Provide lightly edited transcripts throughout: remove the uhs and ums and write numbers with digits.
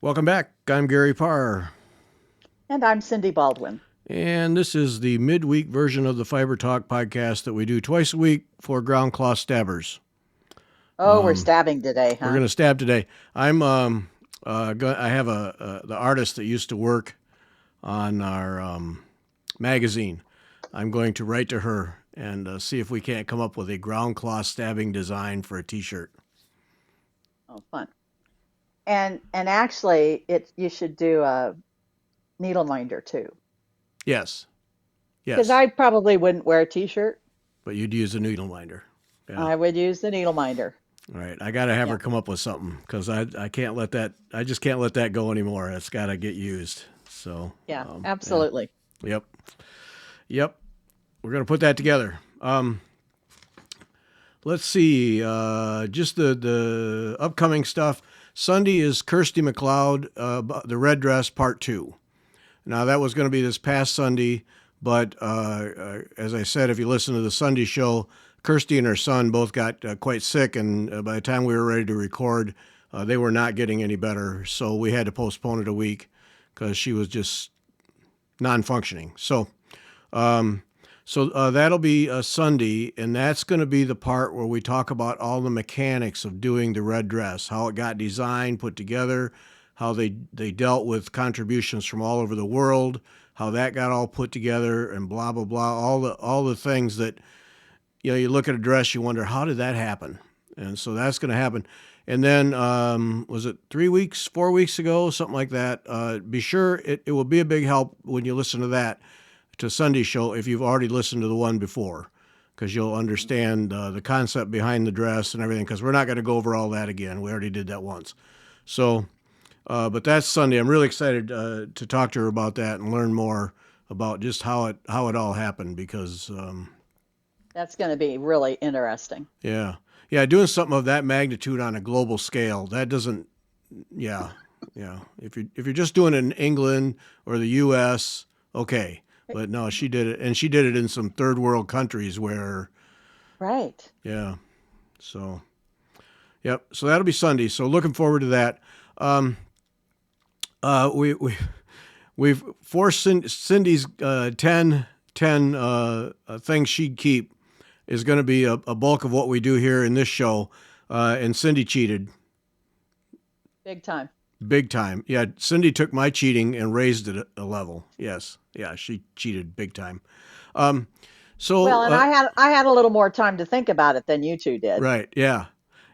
Welcome back. I'm Gary Parr, And I'm Cindy Baldwin. and this is the midweek version of the Fiber Talk podcast that we do twice a week for ground cloth stabbers. Oh, we're stabbing today, We're huh? going to stab today. I have the artist that used to work on our magazine. I'm going to write to her and see if we can't come up with a ground cloth stabbing design for a T-shirt. Oh, fun. And actually, you should do a needle minder too, Yes, because yes, I probably wouldn't wear a t-shirt. but you'd use a needle minder. Yeah. I would use the needle minder. All right, I got to have Yeah, her come up with something because I can't let that I just can't let that go anymore. It's got to get used. So yeah, yeah, absolutely. yep, yep. We're gonna put that together. Let's see, just the upcoming stuff. Sunday is Kirsty McLeod, the Red Dress Part 2. Now that was going to be this past Sunday, but as I said, if you listen to the Sunday show, Kirsty and her son both got quite sick, and by the time we were ready to record, they were not getting any better. So we had to postpone it a week because she was just non-functioning. So that'll be Sunday, and that's going to be the part where we talk about all the mechanics of doing the red dress, how it got designed, put together, how they dealt with contributions from all over the world, how that got all put together, and blah blah blah. All the things that you look at a dress, you wonder how did that happen, and so that's going to happen. And then was it 3 weeks, 4 weeks ago, something like that? Be sure it will be a big help when you listen to that to Sunday show if you've already listened to the one before, because you'll understand the concept behind the dress and everything. Because we're not going to go over all that again. We already did that once. So, but that's Sunday. I'm really excited to talk to her about that and learn more about just how it all happened. Because That's going to be really interesting. yeah, yeah, doing something of that magnitude on a global scale that doesn't. Yeah, yeah. If you're just doing it in England or the U.S., okay. But no, she did it, and she did it in some third world countries where, Right. yeah. So, yep. So that'll be Sunday. So looking forward to that. Um, we've forced Cindy's 10 things she'd keep is going to be a bulk of what we do here in this show. And Cindy cheated Big time. big time. Yeah, Cindy took my cheating and raised it a level. Yes, yeah, she cheated big time. Um, so Well, and I had a little more time to think about it than you two did. right, yeah,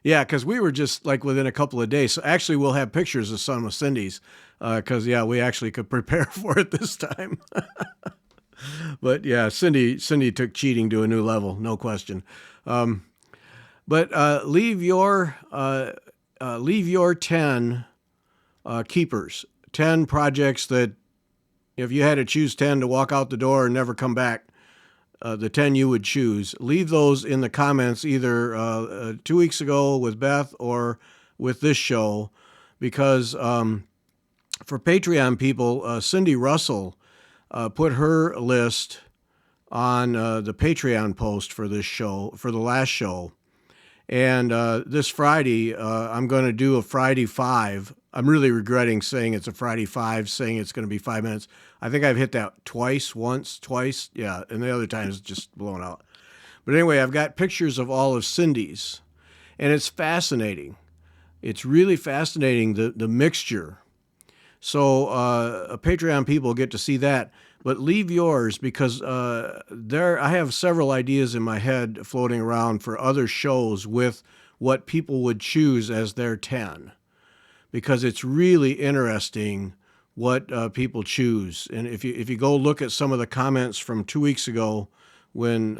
yeah, because we were just like within a couple of days. So actually, we'll have pictures of some of Cindy's because yeah, we actually could prepare for it this time. But yeah, Cindy took cheating to a new level, no question. Um, but leave your 10 keepers, 10 projects that if you had to choose 10 to walk out the door and never come back, the 10 you would choose, leave those in the comments either 2 weeks ago with Beth or with this show, because for Patreon people, Cindy Russell put her list on the Patreon post for this show, for the last show. And this Friday, I'm going to do a Friday 5. I'm really regretting saying it's a Friday 5, saying it's going to be 5 minutes. I think I've hit that once, twice. Yeah, and the other time is just blown out. But anyway, I've got pictures of all of Cindy's, and it's fascinating. It's really fascinating, the mixture. So Patreon people get to see that. But leave yours because I have several ideas in my head floating around for other shows with what people would choose as their 10, because it's really interesting what people choose. And if you go look at some of the comments from 2 weeks ago when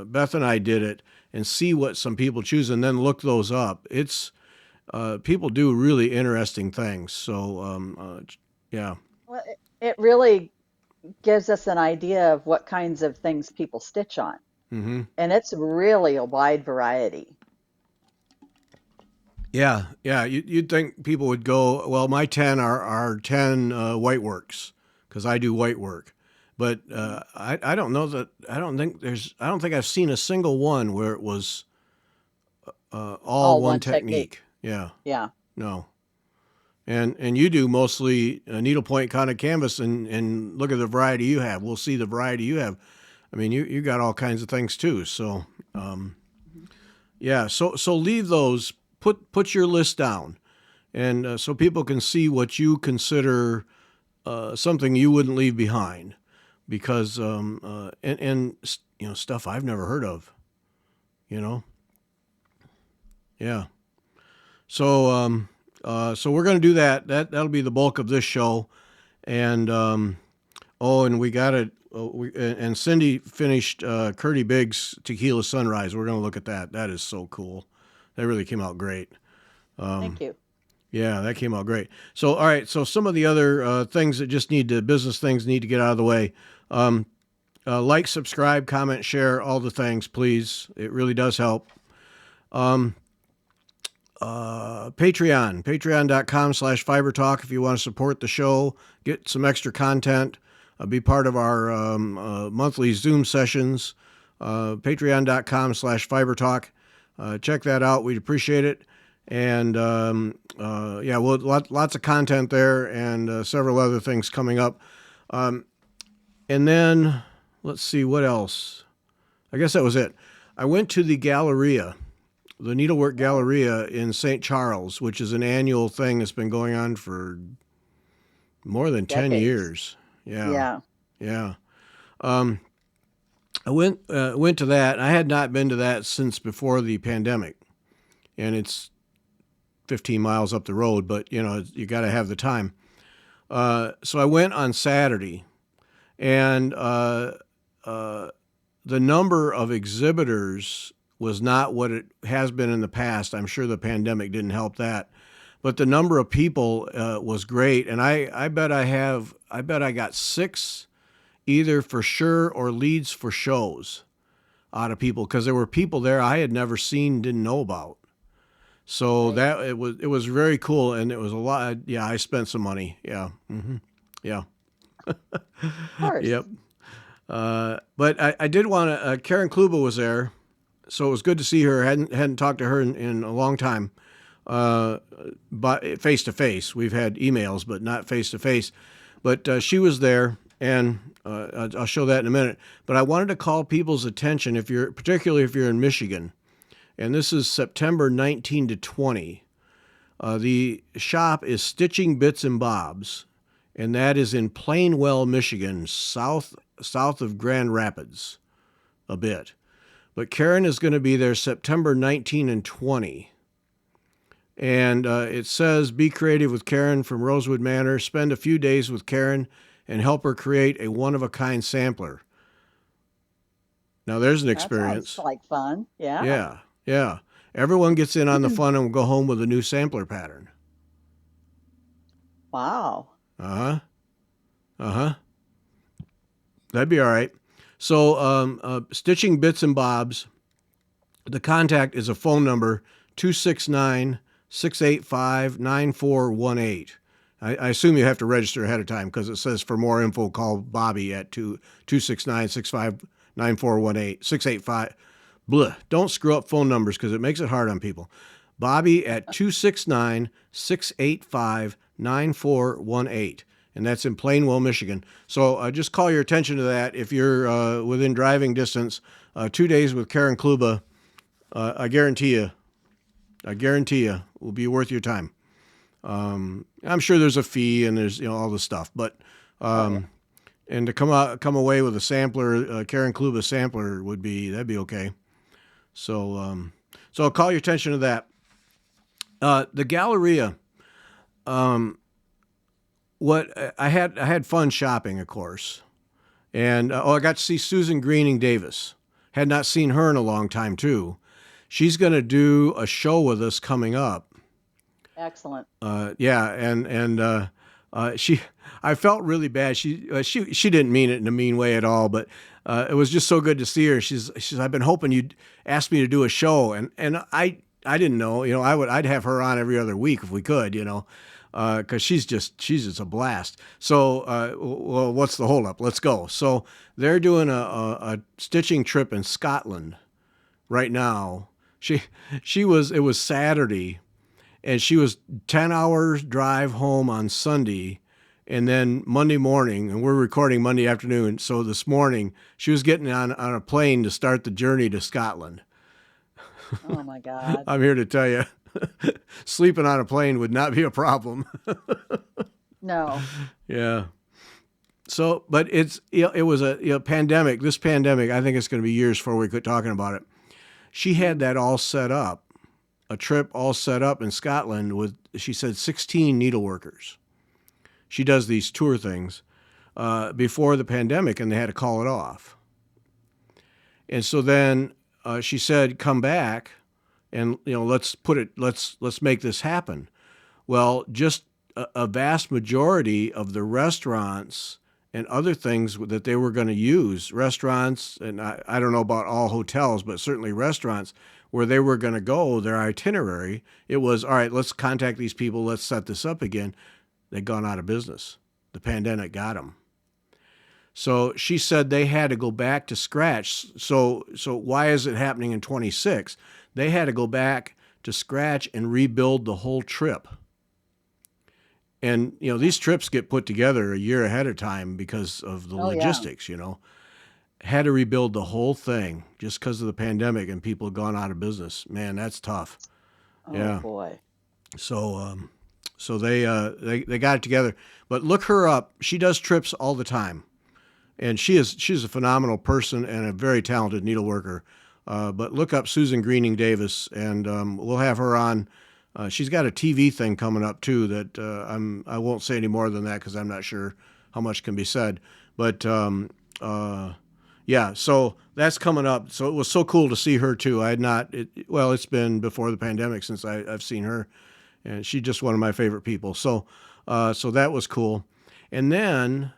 Beth and I did it and see what some people choose and then look those up, it's people do really interesting things. So yeah. Well, it really gives us an idea of what kinds of things people stitch on. Hmm. And it's really a wide variety. Yeah, yeah. You'd think people would go, well, my 10 are 10 white works because I do white work. But I don't know that, I don't think I've seen a single one where it was all All one one technique. technique. Yeah, Yeah. no. And you do mostly needlepoint kind of canvas, and look at the variety you have. We'll see the variety you have. I mean, you got all kinds of things too. So Mhm. yeah, so leave those. Put your list down, and so people can see what you consider something you wouldn't leave behind, because and stuff I've never heard of. You know, yeah. So we're going to do that. That'll be the bulk of this show, and and we got it. And Cindy finished Curdy Biggs Tequila Sunrise. We're going to look at that. That is so cool. That really came out great. Thank you. Yeah, that came out great. So, all right. So, some of the other things that just business things need to get out of the way. Like, subscribe, comment, share, all the things, please. It really does help. Patreon.com/fibertalk if you want to support the show, get some extra content, be part of our monthly Zoom sessions. Patreon.com/fibertalk. Check that out. We'd appreciate it. And yeah, well, lots of content there, and several other things coming up. And then let's see what else. I guess that was it. I went to the Galleria, the Needlework Galleria in St. Charles, which is an annual thing that's been going on for more than 10 Decades. years. Yeah, Yeah. yeah. I went to that. I had not been to that since before the pandemic, and it's 15 miles up the road, but you got to have the time. So I went on Saturday, and the number of exhibitors was not what it has been in the past. I'm sure the pandemic didn't help that, but the number of people was great, and I bet I got 6 either for sure or leads for shows out of people, because there were people there I had never seen, didn't know about. So Right. that it was very cool, and it was a lot. Yeah, I spent some money. Yeah, yeah, Of course. yep. But I did want to. Karen Kluba was there, so it was good to see her. Hadn't talked to her in a long time, but face to face. We've had emails, but not face to face. But she was there, and I'll show that in a minute. But I wanted to call people's attention, particularly if you're in Michigan, and this is September 19 to 20. The shop is Stitching Bits and Bobs, and that is in Plainwell, Michigan, south of Grand Rapids, a bit. But Karen is going to be there September 19 and 20. And it says, be creative with Karen from Rosewood Manor. Spend a few days with Karen and help her create a one-of-a-kind sampler. Now, there's an That sounds experience. like fun. Yeah. Yeah, yeah. Everyone gets in on the fun and will go home with a new sampler pattern. Wow. Uh-huh. Uh-huh. That'd be all right. So, Stitching Bits and Bobs, the contact is a phone number, 269-685-9418. I assume you have to register ahead of time, because it says for more info, call Bobby at 269-685-9418. 685. Blah. Don't screw up phone numbers, because it makes it hard on people. Bobby at 269-685-9418. And that's in Plainwell, Michigan. So just call your attention to that if you're within driving distance. 2 days with Karen Kluba, I guarantee you, will be worth your time. I'm sure there's a fee and there's all this stuff, but Oh, yeah. and to come away with a sampler, Karen Kluba sampler that'd be okay. So I'll call your attention to that. The Galleria. What I had fun shopping, of course, and I got to see Susan Greening Davis. Had not seen her in a long time too. She's going to do a show with us coming up. Excellent. Yeah, and she, I felt really bad. She didn't mean it in a mean way at all, but it was just so good to see her. She's I've been hoping you'd ask me to do a show, and I didn't know. I'd have her on every other week if we could. Because she's just a blast. So, well, what's the holdup? Let's go. So they're doing a stitching trip in Scotland right now. It was Saturday, and she was 10 hours drive home on Sunday, and then Monday morning, and we're recording Monday afternoon, so this morning she was getting on a plane to start the journey to Scotland. Oh my God. I'm here to tell you, sleeping on a plane would not be a problem. No. Yeah. So, but it was a pandemic. This pandemic, I think it's going to be years before we quit talking about it. She had that all set up, a trip all set up in Scotland with, she said, 16 needleworkers. She does these tour things before the pandemic, and they had to call it off. And so then she said, "Come back, and let's make this happen." Well, just a vast majority of the restaurants and other things that they were going to use, restaurants, and I don't know about all hotels, but certainly restaurants where they were going to go, their itinerary, it was, all right, let's contact these people, let's set this up again. They'd gone out of business. The pandemic got them. So she said they had to go back to scratch. So why is it happening in 26? They had to go back to scratch and rebuild the whole trip. And, these trips get put together a year ahead of time because of the Oh yeah. logistics, Had to rebuild the whole thing just because of the pandemic and people had gone out of business. Man, that's tough. Oh Yeah. boy. So they got it together. But look her up. She does trips all the time. And she's a phenomenal person and a very talented needleworker. But look up Susan Greening Davis, and we'll have her on. She's got a TV thing coming up too that I won't say any more than that because I'm not sure how much can be said. But yeah, so that's coming up. So it was so cool to see her too. I had not. It's been before the pandemic since I've seen her, and she's just one of my favorite people. So that was cool. And then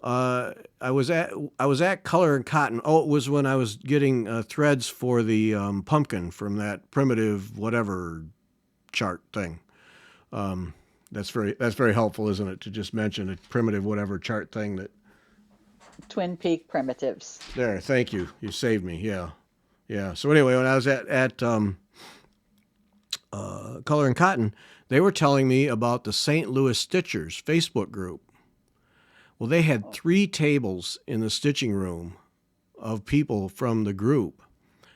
I was at Color and Cotton. Oh, it was when I was getting threads for the pumpkin from that primitive whatever chart thing. That's very helpful, isn't it, to just mention a primitive whatever chart thing that. Twin Peak primitives. There, thank you. You saved me. Yeah, yeah. So anyway, when I was at Color and Cotton, they were telling me about the St. Louis Stitchers Facebook group. Well, they had 3 tables in the stitching room of people from the group.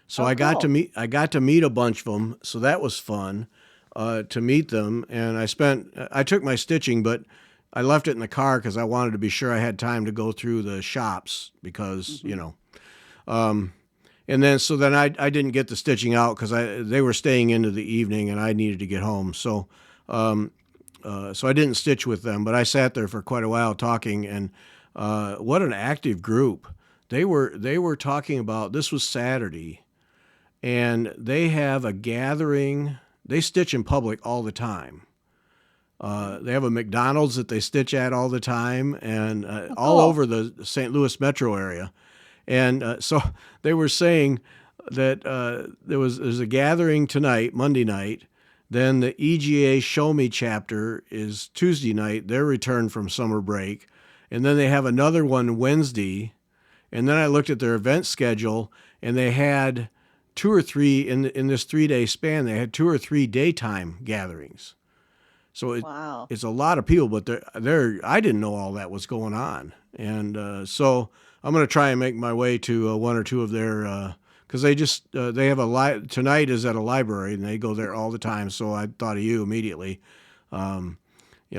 So Oh, I got to cool. meet a bunch of them. So that was fun to meet them. And I took my stitching, but I left it in the car because I wanted to be sure I had time to go through the shops because, Hmm. And then I didn't get the stitching out because they were staying into the evening and I needed to get home. So I didn't stitch with them, but I sat there for quite a while talking, and what an active group. They were talking about, this was Saturday, and they have a gathering. They stitch in public all the time. They have a McDonald's that they stitch at all the time, and Oh, all cool. over the St. Louis metro area. And so they were saying that there's a gathering tonight, Monday night. Then the EGA Show Me chapter is Tuesday night, their return from summer break. And then they have another one Wednesday. And then I looked at their event schedule, and they had 2 or 3 in this 3-day span. They had 2 or 3 daytime gatherings. So Wow. it's a lot of people, but I didn't know all that was going on. And so I'm going to try and make my way to 1 or 2 of their, because they have tonight is at a library, and they go there all the time. So I thought of you immediately,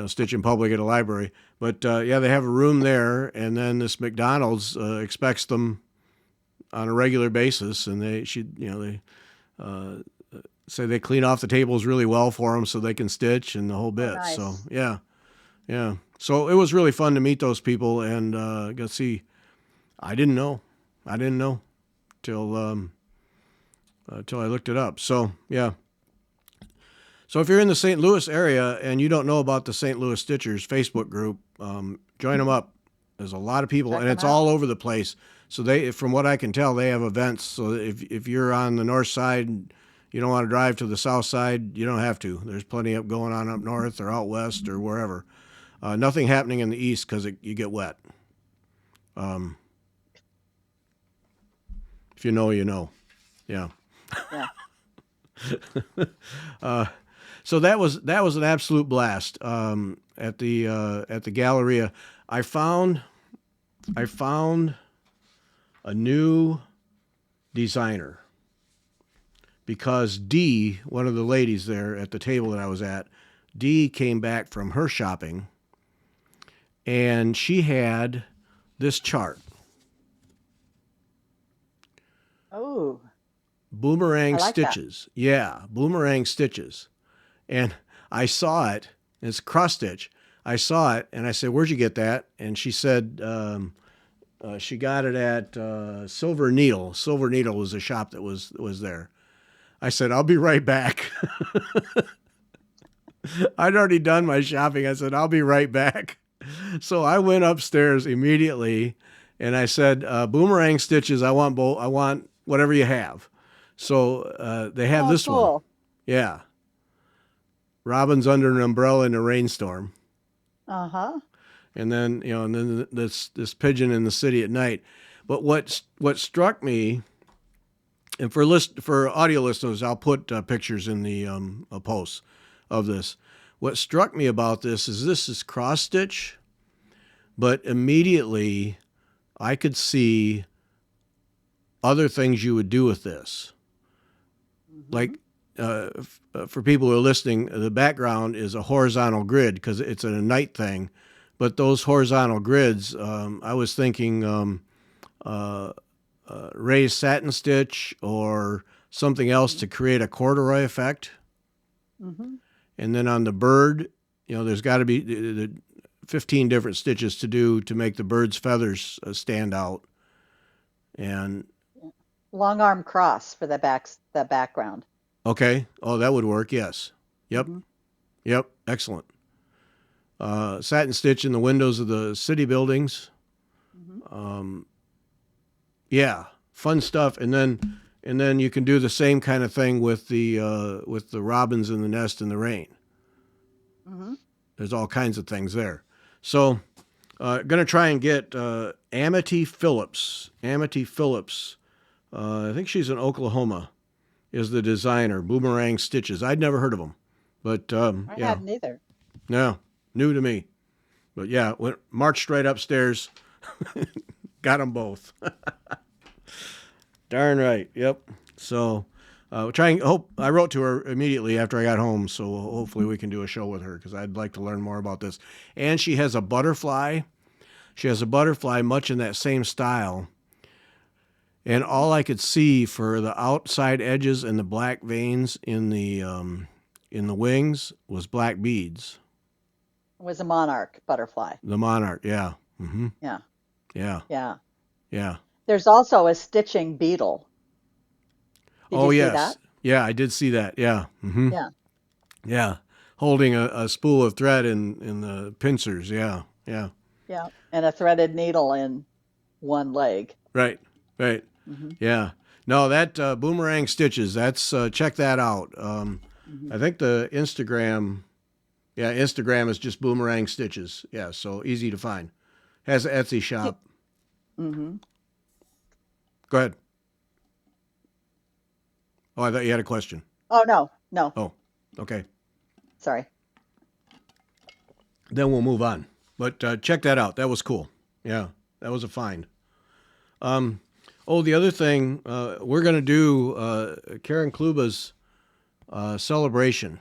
Stitch in Public at a library. But yeah, they have a room there, and then this McDonald's expects them on a regular basis, and they uh, say they clean off the tables really well for them so they can stitch and the whole Oh, bit. So nice. yeah, yeah. So it was really fun to meet those people and go see. I didn't know till I looked it up. So yeah. So if you're in the St. Louis area and you don't know about the St. Louis Stitchers Facebook group, join them up. There's a lot of people, Check and them it's out. all over the place. So from what I can tell, they have events. So if you're on the north side, you don't want to drive to the south side, you don't have to. There's plenty of going on up north or out west or wherever. Nothing happening in the east because you get wet. Um, if you know, you know. Yeah. Yeah. Uh, So that was an absolute blast at the Galleria. I found a new designer because Dee, one of the ladies there at the table that I was at, Dee came back from her shopping and she had this chart. Oh, I Boomerang like that. stitches. Yeah, boomerang stitches. And I saw it. It's cross stitch. I saw it and I said, "Where'd you get that?" And she said she got it at Silver Needle. Silver Needle was a shop that was there. I said, "I'll be right back." I'd already done my shopping. I said, "I'll be right back." So I went upstairs immediately and I said, "Boomerang stitches. I want both. I want whatever you have." So they have Oh, this one. cool. Yeah. Robin's under an umbrella in a rainstorm. Uh-huh. And then, this pigeon in the city at night. But what struck me, and for audio listeners, I'll put pictures in the posts of this. What struck me about this is cross stitch, but immediately I could see other things you would do with this. Mm-hmm. Like for people who are listening, the background is a horizontal grid because it's a night thing. But those horizontal grids, I was thinking raised satin stitch or something else to create a corduroy effect. Mm-hmm. And then on the bird, there's got to be the 15 different stitches to do to make the bird's feathers stand out. And Long arm cross for the background. okay, oh, that would work. Yes. Yep. Mm-hmm. Yep. Excellent. Satin stitch in the windows of the city buildings. Mm-hmm. Yeah, fun stuff. And then you can do the same kind of thing with the robins in the nest in the rain. Mm-hmm. There's all kinds of things there. So, going to try and get Amity Phillips. Amity Phillips. I think she's in Oklahoma. Is the designer. Boomerang stitches. I'd never heard of them, but I yeah, hadn't either. no, new to me. But yeah, marched right upstairs. Got them both. Darn right. Yep. So, I wrote to her immediately after I got home, so hopefully we can do a show with her because I'd like to learn more about this. And she has a butterfly. She has a butterfly much in that same style. And all I could see for the outside edges and the black veins in the wings was black beads. It was a monarch butterfly. The monarch. Yeah. Mm-hmm. Yeah. Yeah. Yeah. Yeah. There's also a stitching beetle. Did Oh you see yes. that? Yeah, I did see that. Yeah. Mm-hmm. Yeah. Yeah, holding a spool of thread in the pincers. Yeah, yeah, Yeah. And a threaded needle in one leg. right, right. Mm-hmm. Yeah. No, that boomerang stitches. That's check that out. Mm-hmm. I think the Instagram, yeah, Instagram is just boomerang stitches. Yeah, so easy to find. Has an Etsy shop. Mm-hmm. Go ahead. Oh, I thought you had a question. Oh, no, no. Oh, okay. Sorry. Then we'll move on. But check that out. That was cool. Yeah, that was a find. Oh, the other thing, we're going to do Karen Kluba's celebration.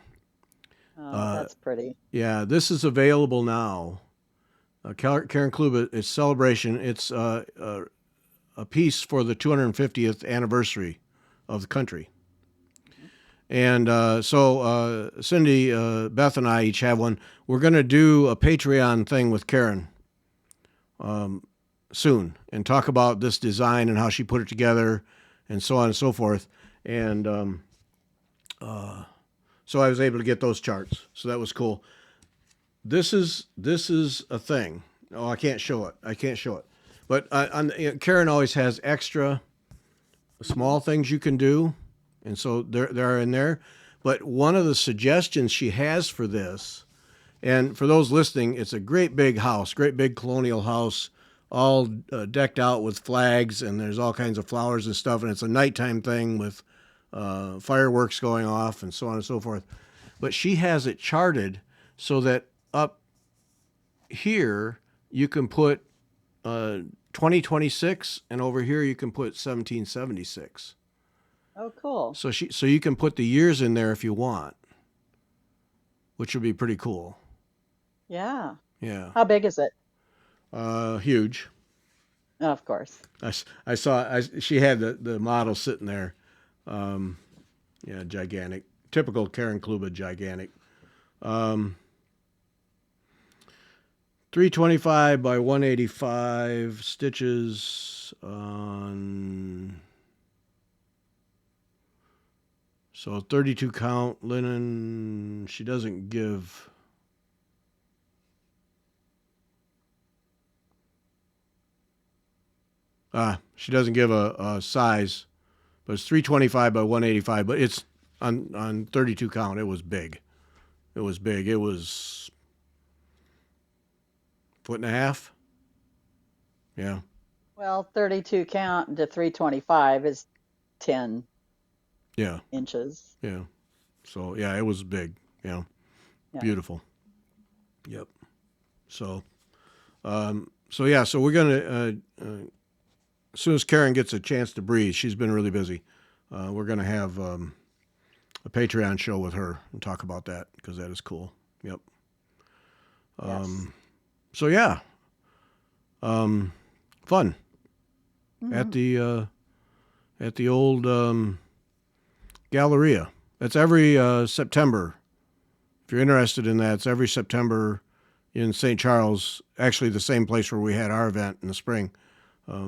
Oh, that's pretty. Yeah, this is available now. Karen Kluba is celebration. It's a piece for the 250th anniversary of the country. And so Cindy, Beth, and I each have one. We're going to do a Patreon thing with Karen soon and talk about this design and how she put it together and so on and so forth. And so I was able to get those charts. So that was cool. This is a thing. Oh, I can't show it. I can't show it. But Karen always has extra small things you can do. And so they're in there. But one of the suggestions she has for this, and for those listening, it's a great big house, great big colonial house, all decked out with flags, and there's all kinds of flowers and stuff. And it's a nighttime thing with fireworks going off and so on and so forth. but she has it charted so that up here you can put 2026, and over here you can put 1776. Oh, cool. So you can put the years in there if you want, which would be pretty cool. Yeah. Yeah. How big is it? Huge. Of course. I saw she had the model sitting there. Um, yeah, gigantic. Typical Karen Kluba, gigantic. 325 by 185 stitches on. So 32 count linen. She doesn't give. She doesn't give a size, but it's 325 by 185. But it's on 32 count. It was big. It was big. It was foot and a half. Yeah. Well, 32 count to 325 is 10 Yeah. inches. Yeah. So yeah, it was big. Yeah. Yeah. Beautiful. Yep. So, so yeah, so we're gonna as soon as Karen gets a chance to breathe, she's been really busy. We're gonna have a Patreon show with her and talk about that because that is cool. Yep. Yes. So yeah, fun Hmm. at the old Galleria. That's every September. If you're interested in that, it's every September in St. Charles. Actually, the same place where we had our event in the spring.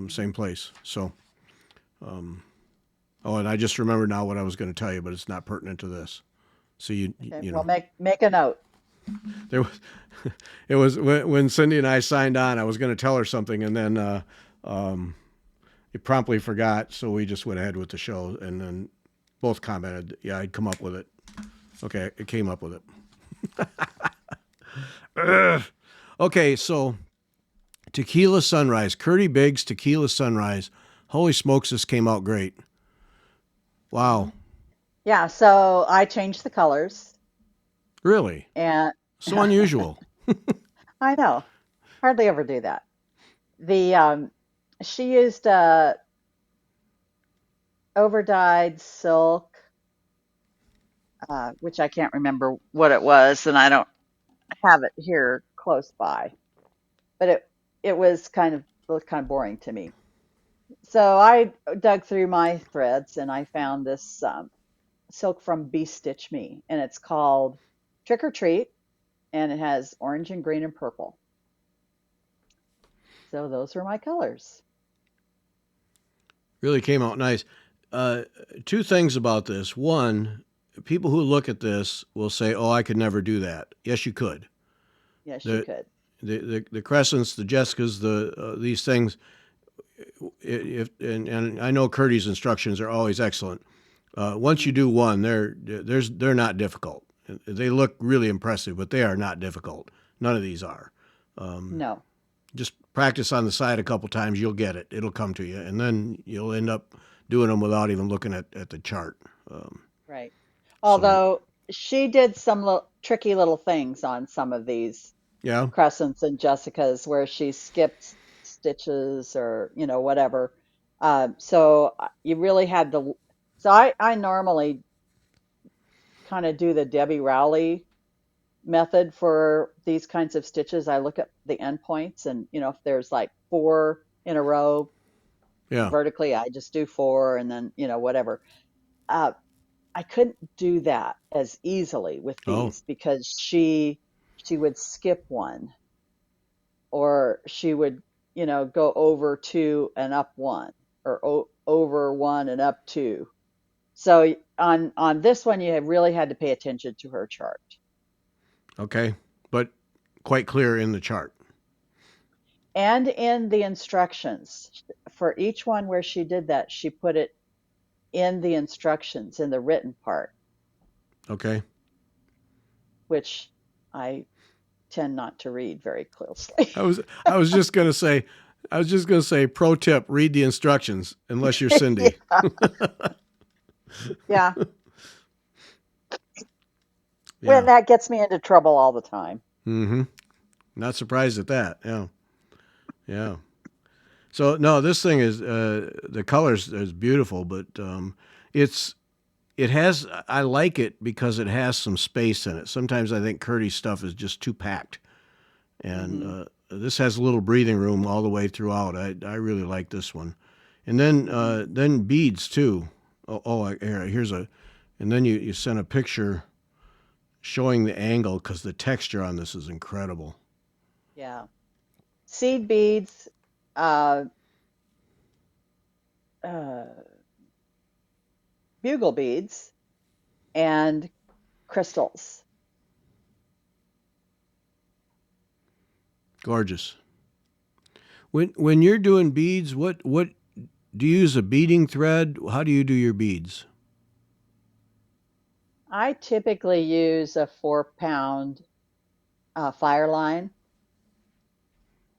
Same place. So, oh, and I just remembered now what I was going to tell you, but it's not pertinent to this. So Okay. you Well, know, make a note. there was it was when Cindy and I signed on. I was going to tell her something, and then it promptly forgot. So we just went ahead with the show, and then both commented, "Yeah, I'd come up with it." Okay, it came up with it. Okay, so Tequila Sunrise, Curdy Biggs Tequila Sunrise. Holy smokes, this came out great. Hmm. Wow, Yeah. So I changed the colors, really, and so unusual. I know, hardly ever do that. The she used overdyed silk, which I can't remember what it was, and I don't have it here close by. But it was looked kind of boring to me. So I dug through my threads and I found this silk from Bee Stitch Me, and it's called Trick or Treat, and it has orange and green and purple. So those were my colors. Really came out nice. Uh, Two things about this. One, people who look at this will say, "Oh, I could never do that." Yes, you could. Yes, you The could. the crescents, the Jessicas, these things. If and I know Curdy's instructions are always excellent. Once you Hmm. do one, they're not difficult. They look really impressive, but they are not difficult. None of these are. Um, No, just practice on the side a couple times, you'll get it. It'll come to you, and then you'll end up doing them without even looking at the chart. Um, right. so Although she did some tricky little things on some of these yeah, Crescents and Jessicas where she skipped stitches or whatever. So you really had to. So I normally kind of do the Debbie Rowley method for these kinds of stitches. I look at the endpoints, and if there's like four in a row yeah. vertically, I just do four, and then whatever. Uh, I couldn't do that as easily with Oh, these because she would skip one, or she would go over two and up one, or over one and up two. So on this one you have really had to pay attention to her chart, okay, but quite clear in the chart. and in the instructions for each one where she did that, she put it in the instructions in the written part, Okay. which I tend not to read very closely. I was I was just gonna say, pro tip: read the instructions unless you're Cindy. Yeah, yeah. When Yeah. that gets me into trouble all the time. Mm-hmm. Not surprised at that. Yeah. Yeah. So no, this thing is the colors is beautiful, but it's it has I like it because it has some space in it. Sometimes I think Curdy's stuff is just too packed, and Hmm. this has a little breathing room all the way throughout. I really like this one, and Hmm. then beads too. Here's a, and then you sent a picture showing the angle because the texture on this is incredible. Yeah. Seed beads, uh, uh, bugle beads, and crystals. Gorgeous. When you're doing beads, what do you use a beading thread? How do you do your beads? I typically use a 4 pound fire line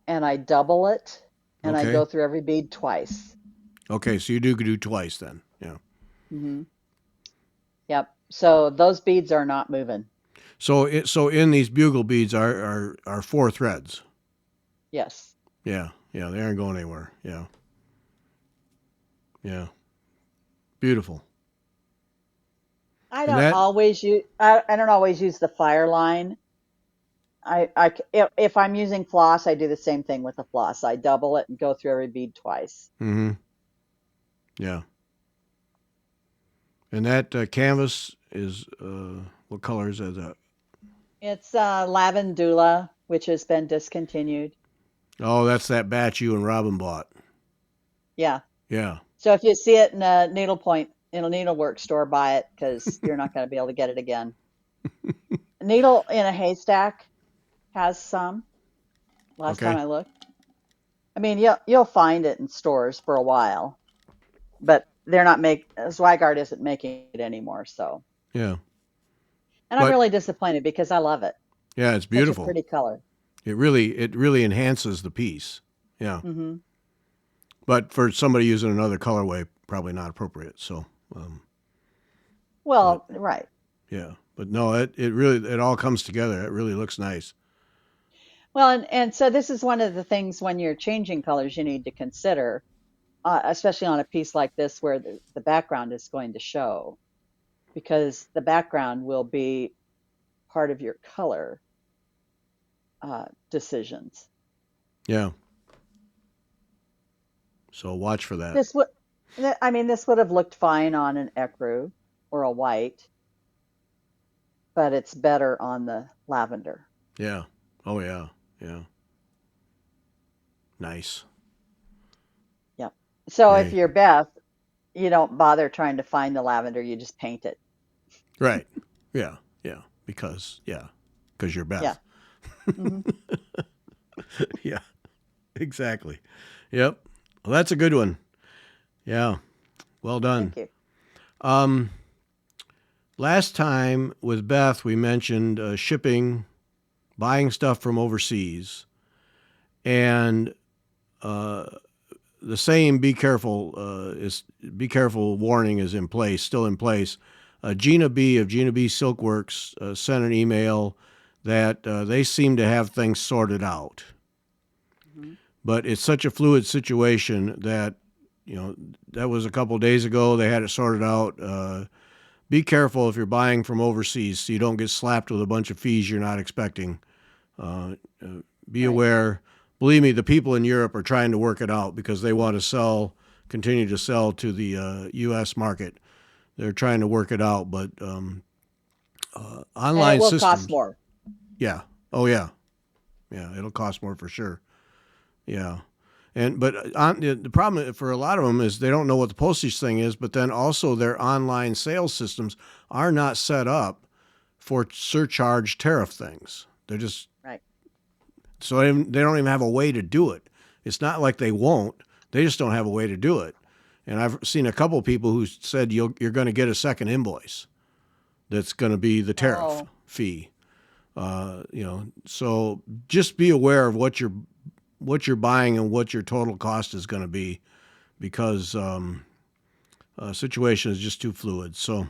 and I double it and I Okay. go through every bead twice. Okay, so you do twice then. Yeah. Hmm. Yep. So those beads are not moving. So in these bugle beads are four threads. Yes. Yeah. Yeah, they aren't going anywhere. Yeah. Yeah. Beautiful. And that I don't always use the fire line. If I'm using floss, I do the same thing with the floss. I double it and go through every bead twice. mhm. Yeah. And that canvas is what color is that? It's lavandula, which has been discontinued. Oh, that's that batch you and Robin bought. Yeah. Yeah. So if you see it in a needlepoint in a needlework store, buy it because you're not going to be able to get it again. Needle in a haystack has some. Last time Okay. I looked, I mean you'll find it in stores for a while, but they're not make Zweigart isn't making it anymore. So, Yeah. and I'm But really disappointed because I love it. yeah, it's Such a beautiful. pretty color. It really enhances the piece. Yeah. Hmm. But for somebody using another colorway, probably not appropriate. So, but Well, right. yeah, but no, it really it all comes together. It really looks nice. Well, and so this is one of the things when you're changing colors you need to consider, especially on a piece like this where the background is going to show, because the background will be part of your color decisions. Yeah. So watch for that. This would, I mean, this would have looked fine on an ecru or a white, but it's better on the lavender. Yeah. Oh yeah. Yeah. Nice. Yep. So if Hey. you're Beth, you don't bother trying to find the lavender, you just paint it. Right. Yeah. Yeah. Because you're Yeah. Beth. Hmm. Yeah. Exactly. Yep. Well, that's a good one. Yeah. Well done. Thank you. Um, Last time with Beth, we mentioned shipping, buying stuff from overseas, and uh, the same be careful warning is in place, still in place. Gina B of Gina B Silkworks sent an email that they seem to have things sorted out, Hmm. but it's such a fluid situation that that was a couple of days ago. They had it sorted out. Be careful if you're buying from overseas so you don't get slapped with a bunch of fees you're not expecting. Uh, uh, be Right. aware. Believe me, the people in Europe are trying to work it out because they want to continue to sell to the U.S. market. They're trying to work it out, but And it online will cost systems, more. yeah, oh yeah, yeah, it'll cost more for sure. Yeah, the problem for a lot of them is they don't know what the postage thing is, but then also their online sales systems are not set up for surcharge tariff things. They're just Right. so they don't even have a way to do it. It's not like they won't. They just don't have a way to do it. And I've seen a couple of people who said you're going to get a second invoice that's going to be the tariff Oh, fee. So just be aware of what you're buying and what your total cost is going to be because situation is just too fluid. So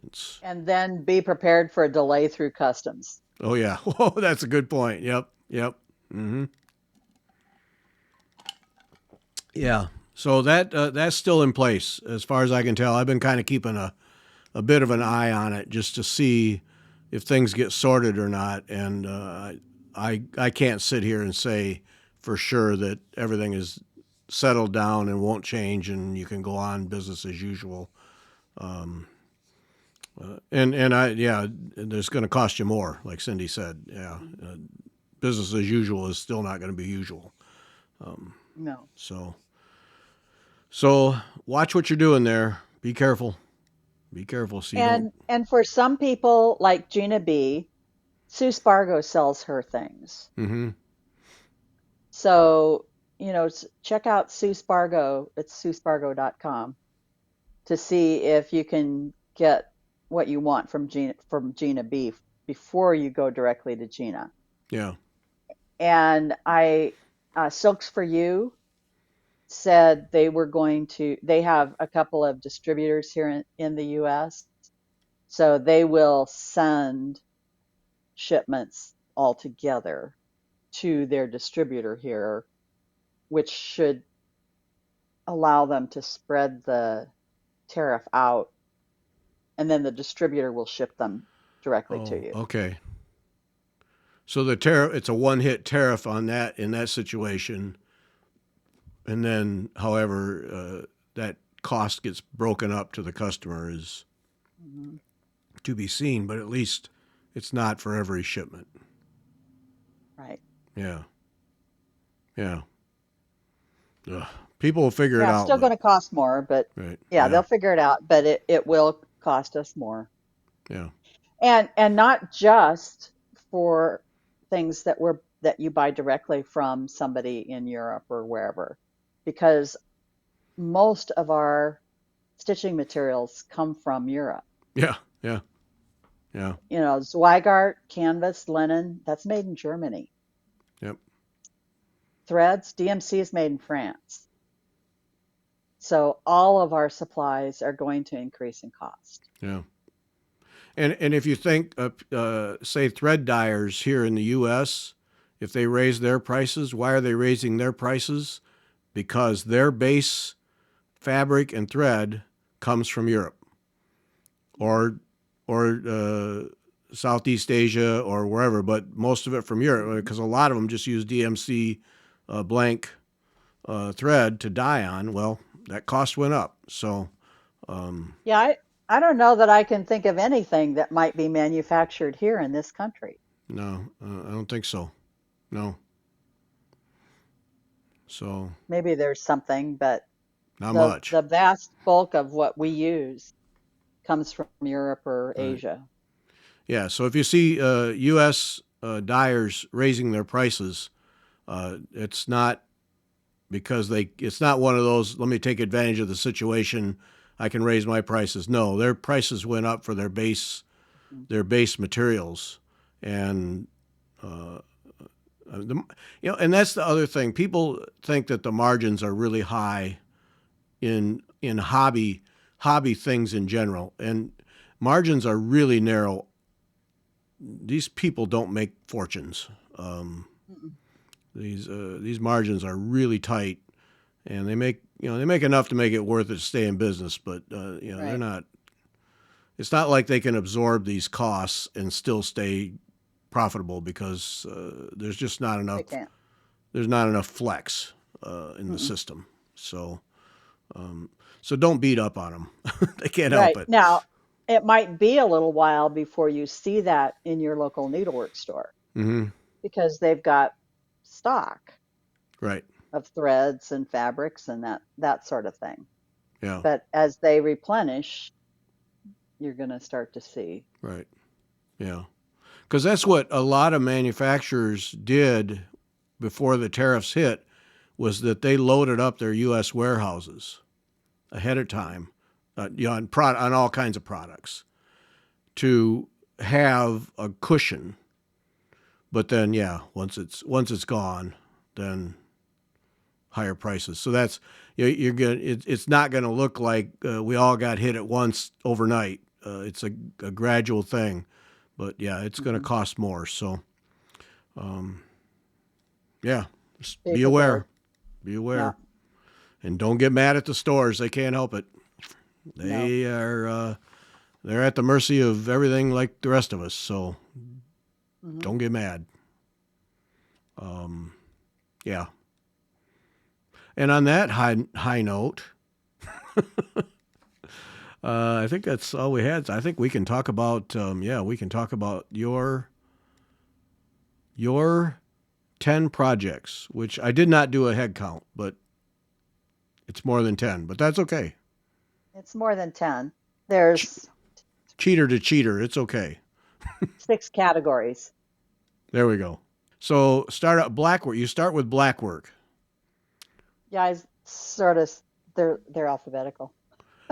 It's And then be prepared for a delay through customs. oh yeah, oh that's a good point. Yep, yep. Hmm. Yeah. So that's still in place as far as I can tell. I've been kind of keeping a bit of an Mhm. eye on it just to see if things get sorted or not. And I can't sit here and say for sure that everything is settled down and won't change and you can go on business as usual. And I yeah, it's going to cost you more, like Cindy said. Yeah, business as usual is still not going to be usual. No. So so watch what you're doing there. Be careful. Be careful so you don't. And for some people like Gina B, Sue Spargo sells her things. Mm-hmm. So, check out Sue Spargo. It's suespargo.com to see if you can get what you want from Gina B before you go directly to Gina. Yeah. And Silks for You said they have a couple of distributors here in the US. So they will send shipments all together to their distributor here, which should allow them to spread the tariff out, and then the distributor will ship them directly to Oh, you. okay. So the tariff, it's a one-hit tariff on that in that situation, and then, however, that cost gets broken up to the customer is Mhm. to be seen. But at least it's not for every shipment. Right. Yeah. Yeah. Ugh. People will figure it Yeah, it's out, still but going to cost more, but right. yeah, Yeah. they'll figure it out, but it will cost us more. Yeah. And not just for things that you buy directly from somebody in Europe or wherever, because most of our stitching materials come from Europe. Yeah. Yeah. Yeah. Zweigart, canvas, linen, that's made in Germany. Yep. Threads, DMC is made in France. So all of our supplies are going to increase in cost. Yeah. And if you think, say, thread dyers here in the U.S., if they raise their prices, why are they raising their prices? Because their base fabric and thread comes from Europe or Southeast Asia or wherever, but most of it from Europe Mhm. because a lot of them just use DMC blank thread to dye on. Well, that cost went up. So Yeah, I don't know that I can think of anything that might be manufactured here in this country. no, I don't think so. No. So Maybe there's something, but not the much. the vast bulk of what we use comes from Europe or Right. Asia. Yeah. So if you see U.S. Dyers raising their prices, it's not because it's not one of those. Let me take advantage of the situation. I can raise my prices. No, their prices went up for Mhm. their base materials, and uh, the, and that's the other thing. People think that the margins are really high in hobby things in general, and margins are really narrow. These people don't make fortunes. Um, Mm-mm. these margins are really tight, and they make enough to make it worth it to stay in business. But they're Right. not. It's not like they can absorb these costs and still stay profitable because there's just not enough. They can't. There's not enough flex in the Mm-mm. system. So so don't beat up on them. They can't help Right. it. Now, it might be a little while before you see that in your local needlework store Hmm. because they've got stock Right. of threads and fabrics and that sort of thing. Yeah. But as they replenish, you're going to start to see. Right. Yeah. Because that's what a lot of manufacturers did before the tariffs hit was that they loaded up their U.S. warehouses ahead of time, on all kinds of products to have a cushion. But then, yeah, once it's gone, then higher prices. So that's you're gonna it's not going to look like we all got hit at once overnight. it's a gradual thing. But yeah, it's going to Hmm. cost more. So yeah, just Be be prepared. aware. Be Yeah. aware. And don't get mad at the stores. They can't help it. No. They are they're at the mercy of everything like the rest of us. So Hmm. don't get mad. Um, yeah. And on that high note, I think that's all we had. I think we can talk about we can talk about your 10 projects, which I did not do a head count, but it's more than 10. But that's okay. It's more than 10. Ch- There's cheater to cheater, it's okay. 6 categories. There we go. So start out black work. You start with black work. Yeah, I sort of, they're alphabetical.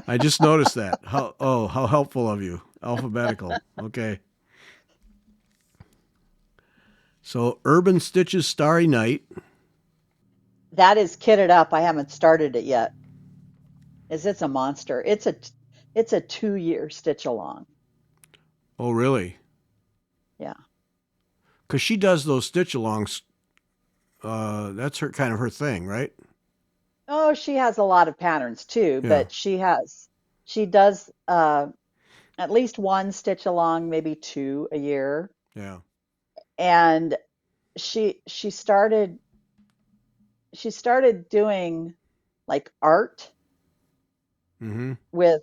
I just noticed that. How helpful of you. Alphabetical. Okay. So Urban Stitches Starry Night. That is kitted up. I haven't started it yet. It's a monster. It's a 2-year stitch along. Oh, really? Yeah. Because she does those stitch alongs. That's her kind of her thing, right? Oh, she has a lot of patterns too, Yeah. but she does at least one stitch along, maybe two a year. Yeah. And she started doing like art Mm-hmm. with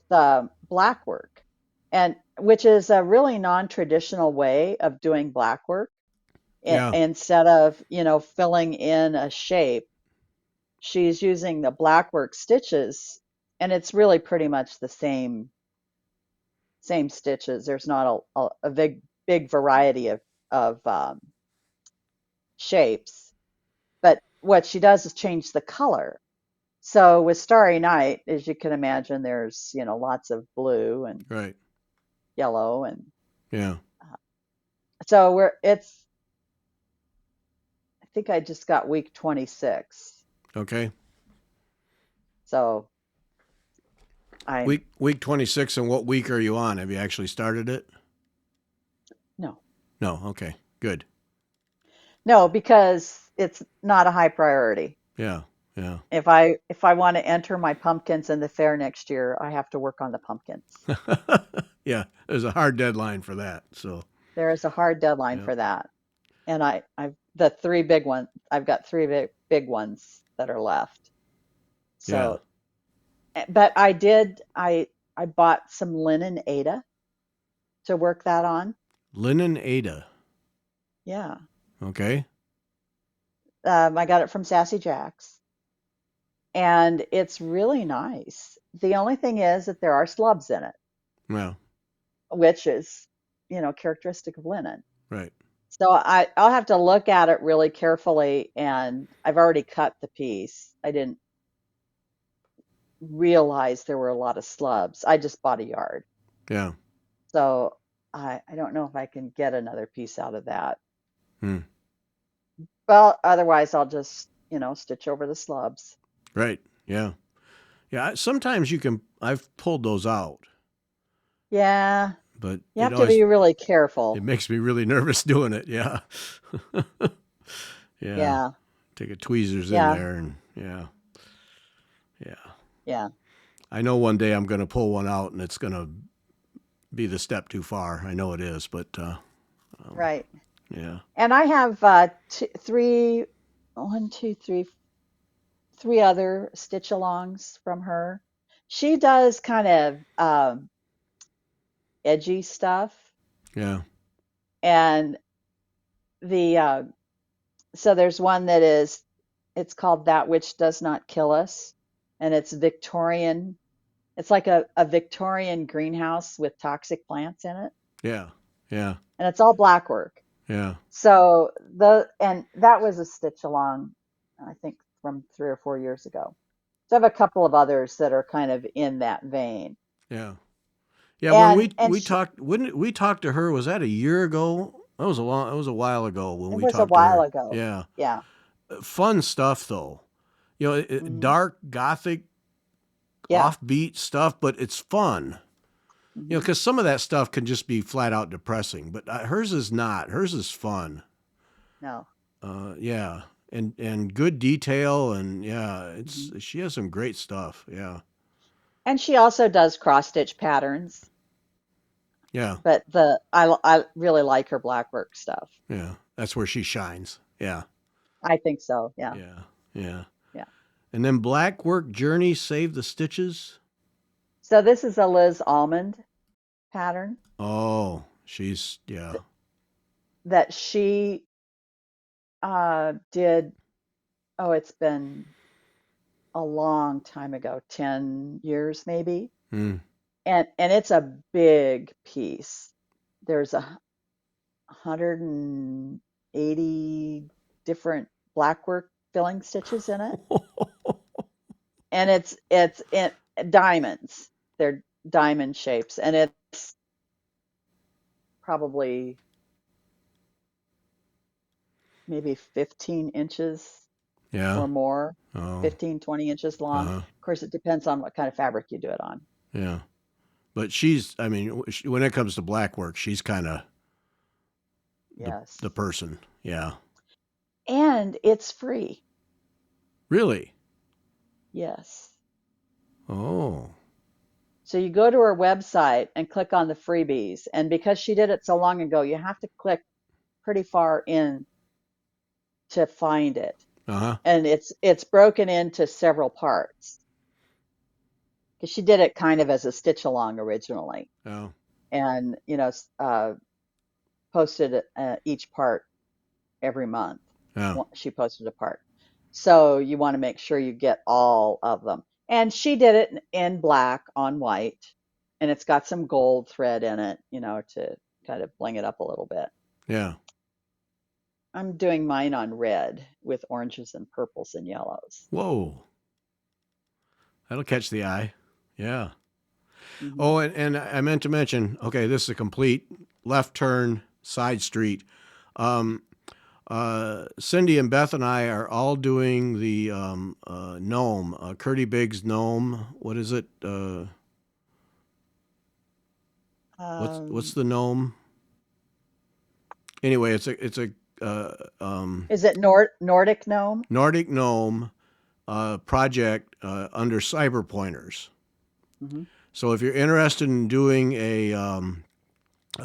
black work, and which is a really non-traditional way of doing black work. Yeah. Instead of, filling in a shape, she's using the black work stitches, and it's really pretty much the same stitches. There's not a big variety of shapes, but what she does is change the color. So with Starry Night, as you can imagine, there's, lots of blue and Right. yellow, and Yeah. uh, so I think I just got week 26. Okay. So I Week 26, and what week are you on? Have you actually started it? no, No. Okay. Good. no, because it's not a high priority. Yeah. Yeah. If I want to enter my pumpkins in the fair next year, I have to work on the pumpkins. Yeah. There's a hard deadline for that. So, There is a hard deadline yeah. for that. And I've got three big ones that are left. Yeah. So, but I bought some linen Aida to work that on. Linen Ada. Yeah. Okay. I got it from Sassy Jacks, and it's really nice. The only thing is that there are slubs in it, Well, which is, characteristic of linen. right. So I'll have to look at it really carefully, and I've already cut the piece. I didn't realize there were a lot of slubs. I just bought a yard. Yeah. So I don't know if I can get another piece out of that. Hmm. Well, otherwise I'll just, stitch over the slubs. Right. Yeah. Yeah. Sometimes you can. I've pulled those out, Yeah, but you have to be really it careful. makes me really nervous doing it. Yeah. Yeah. Yeah, Take a tweezers in yeah, there, and yeah. Yeah. yeah, I know one day I'm going to pull one out, and it's going to be the step too far. I know it is, but um, right. yeah. And I have one, two, three other stitch alongs from her. She does kind of edgy stuff, Yeah. and the so there's one it's called That Which Does Not Kill Us, and it's Victorian. It's like a Victorian greenhouse with toxic plants in it, Yeah. Yeah. and it's all black work. Yeah. So and that was a stitch along, I think from 3 or 4 years ago. So I have a couple of others that are kind of in that vein. Yeah. Yeah. When And we talked, when we talked to her, was that a year ago? That was a long. It was a while ago when it we was a talked to while her. ago. Yeah. Yeah. Fun stuff though. You know, Hmm. dark, gothic, Yeah. offbeat stuff, but it's fun. Hmm. because some of that stuff can just be flat out depressing, but hers is not. Hers is fun. No. Yeah, and good detail, and yeah, Hmm. she has some great stuff. Yeah, And she also does cross stitch patterns, yeah, but I really like her black work stuff. yeah. That's where she shines. Yeah, I think so. Yeah. yeah, yeah. Yeah. And then Black Work Journey Save the Stitches. So this is a Liz Almond pattern Oh, she's yeah, th- that she did. Oh, it's been a long time ago, 10 years maybe. mm. And it's a big piece. There's 180 different blackwork filling stitches in it, and it's in diamonds. They're diamond shapes, and it's probably maybe 15 inches Yeah. or more, Oh. 15, 20 inches long. Uh-huh. Of course, it depends on what kind of fabric you do it on. Yeah. But she's, I mean, when it comes to black work, she's kind of Yes. the person. Yeah. And it's free. Really? Yes. Oh. So you go to her website and click on the freebies. And because she did it so long ago, you have to click pretty far in to find it. Uh-huh. And it's broken into several parts because she did it kind of as a stitch along originally, Oh. and posted each part every month. Yeah. She posted a part, so you want to make sure you get all of them. And she did it in black on white, and it's got some gold thread in it, to kind of bling it up a little bit. Yeah. I'm doing mine on red with oranges and purples and yellows. Whoa. That'll catch the eye. Yeah. Hmm. Oh, and I meant to mention, okay, this is a complete left turn side street. Um, Cindy and Beth and I are all doing the gnome, Curdy Biggs gnome. What is it? What's Um, the gnome? Anyway, it's a uh, um, is it Nordic gnome? Nordic gnome project under Cyber Pointers. Hmm. So if you're interested in doing a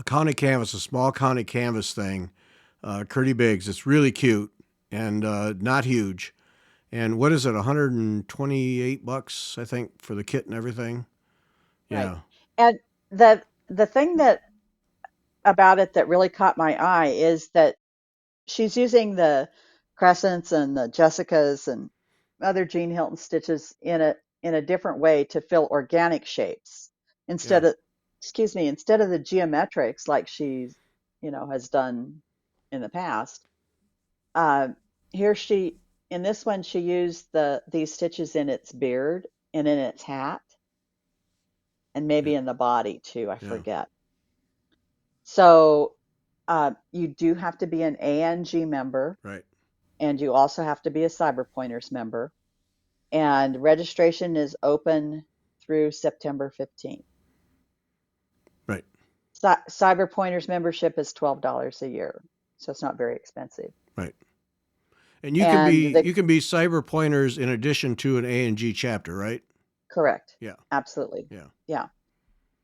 county canvas, a small county canvas thing, Curdy Biggs, it's really cute and not huge. And what is it? 128 bucks, I think, for the kit and everything. Right. Yeah, And the thing that about it that really caught my eye is that she's using the crescents and the Jessicas and other Jean Hilton stitches in a different way to fill organic shapes yeah, instead of, excuse me, instead of the geometrics like she's, has done in the past. Uh, here she in this one she used these stitches in its beard and in its hat and yeah, maybe in the body too. I yeah. forget. So you do have to be an ANG member, Right, and you also have to be a Cyber Pointers member. And registration is open through September 15th. right, Cyber Pointers membership is $12 a year, so it's not very expensive. right. And you can And be the you can be Cyber Pointers in addition to an A and G chapter, right? correct, Yeah, absolutely, yeah, yeah.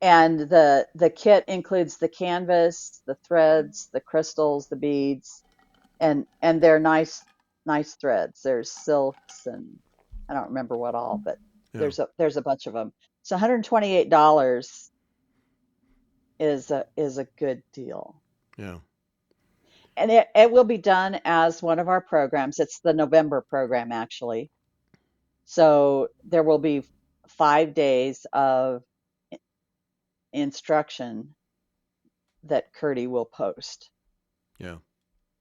And the kit includes the canvas, the threads, the crystals, the beads, and they're nice threads. There's silks and I don't remember what all, but yeah, there's a bunch of them. So $128 is a good deal. yeah. And it will be done as one of our programs. It's the November program actually. So there will be 5 days of instruction that Curdy will post. Yeah.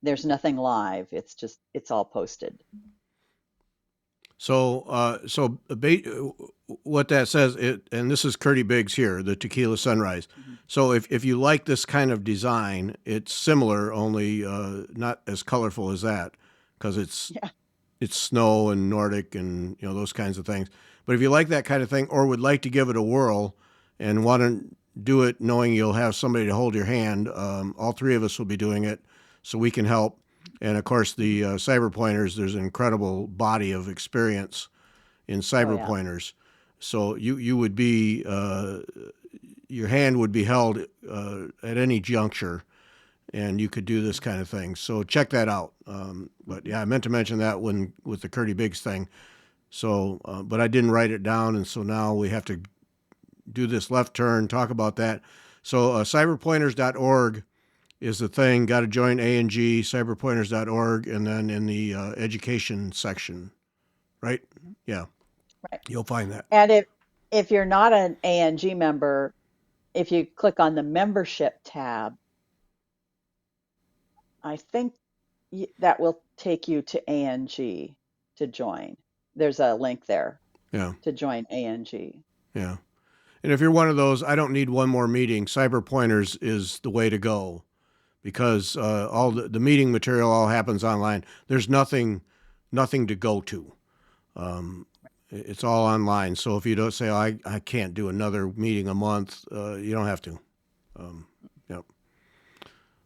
There's nothing live. It's all posted. What that says, and this is Curdy Biggs here, the Tequila Sunrise. Mhm. So if you like this kind of design, it's similar, only not as colorful as that, because Yeah. it's snow and Nordic and those kinds of things. But if you like that kind of thing, or would like to give it a whirl, and want to do it knowing you'll have somebody to hold your hand. All three of us will be doing it, so we can help. And of course, the cyber pointers, there's an incredible body of experience in Oh cyber yeah. pointers. So you would be, your hand would be held at any juncture, and you could do this kind of thing. So check that out. But yeah, I meant to mention that when with the Curdy Biggs thing. So, but I didn't write it down, and so now we have to do this left turn, talk about that. So cyberpointers.org is the thing. Got to join A&G, cyberpointers.org, and then in the education section, right? Yeah, Right. you'll find that. And if you're not an ANG member, if you click on the membership tab, I think that will take you to ANG to join. There's a link there Yeah, to join ANG. yeah. And if you're one of those, I don't need one more meeting. Cyber Pointers is the way to go because all the meeting material all happens online. There's nothing to go to. It's all online. So if you don't say, oh, I can't do another meeting a month, you don't have to. Yep.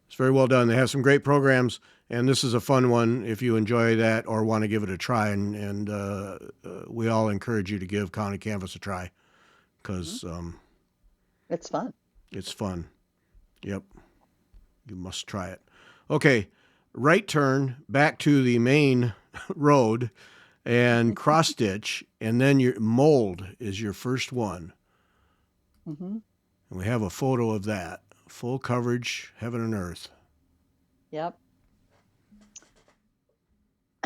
It's very well done. They have some great programs, and this is a fun one if you enjoy that or want to give it a try. And we all encourage you to give County Canvas a try because It's fun. it's fun. Yep. You must try it. Okay. Right turn back to the main road and cross stitch, and then your mold is your first one. Hmm. And we have a photo of that. Full coverage, heaven and earth. Yep.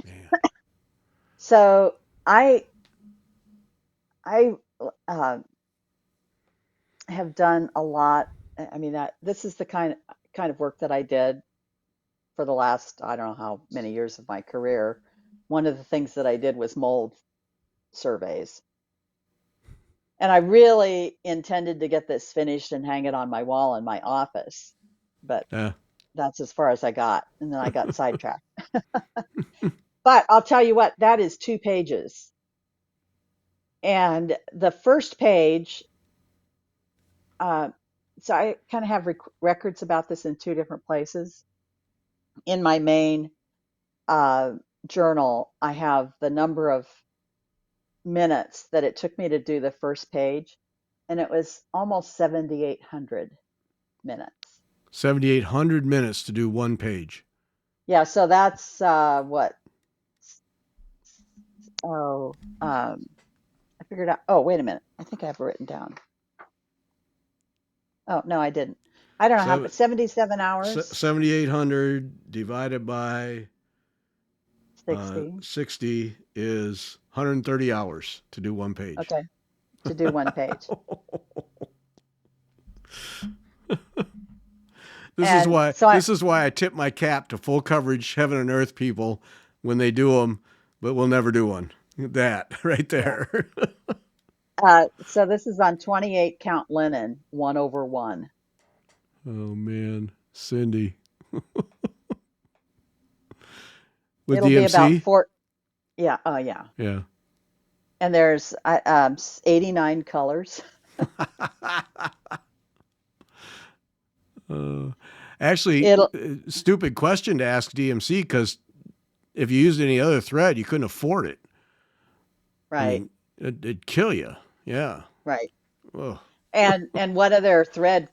Man. So I uh, have done a lot. I mean, that this is the kind of work that I did for the last, I don't know how many years of my career. One of the things that I did was mold surveys. And I really intended to get this finished and hang it on my wall in my office, but Uh, that's as far as I got. And then I got sidetracked. But I'll tell you what, that is 2 pages. And the first page, uh, so I kind of have records about this in two different places. In my main uh, journal, I have the number of minutes that it took me to do the first page, and it was almost 7,800 minutes. 7,800 minutes to do one page. Yeah, so that's what? Oh, I figured out. Oh, wait a minute. I think I have it written down. Oh, no, I didn't. I don't know how, Seven, but 77 hours, 7,800 divided by 60. 60 is 130 hours to do one page. Okay, to do one page. And so I, This is why I tip my cap to full coverage heaven and earth people when they do them, but we'll never do one. That right yeah. there. So this is on 28 count linen, 1/1. Oh man, Cindy with It'll be about DMC. four. Yeah. Oh, yeah. Yeah. And there's 89 colors. Uh, Actually, It'll stupid question to ask DMC because if you used any other thread, you couldn't afford it. I right, mean, it'd kill you. Yeah. right. Oh, And what other thread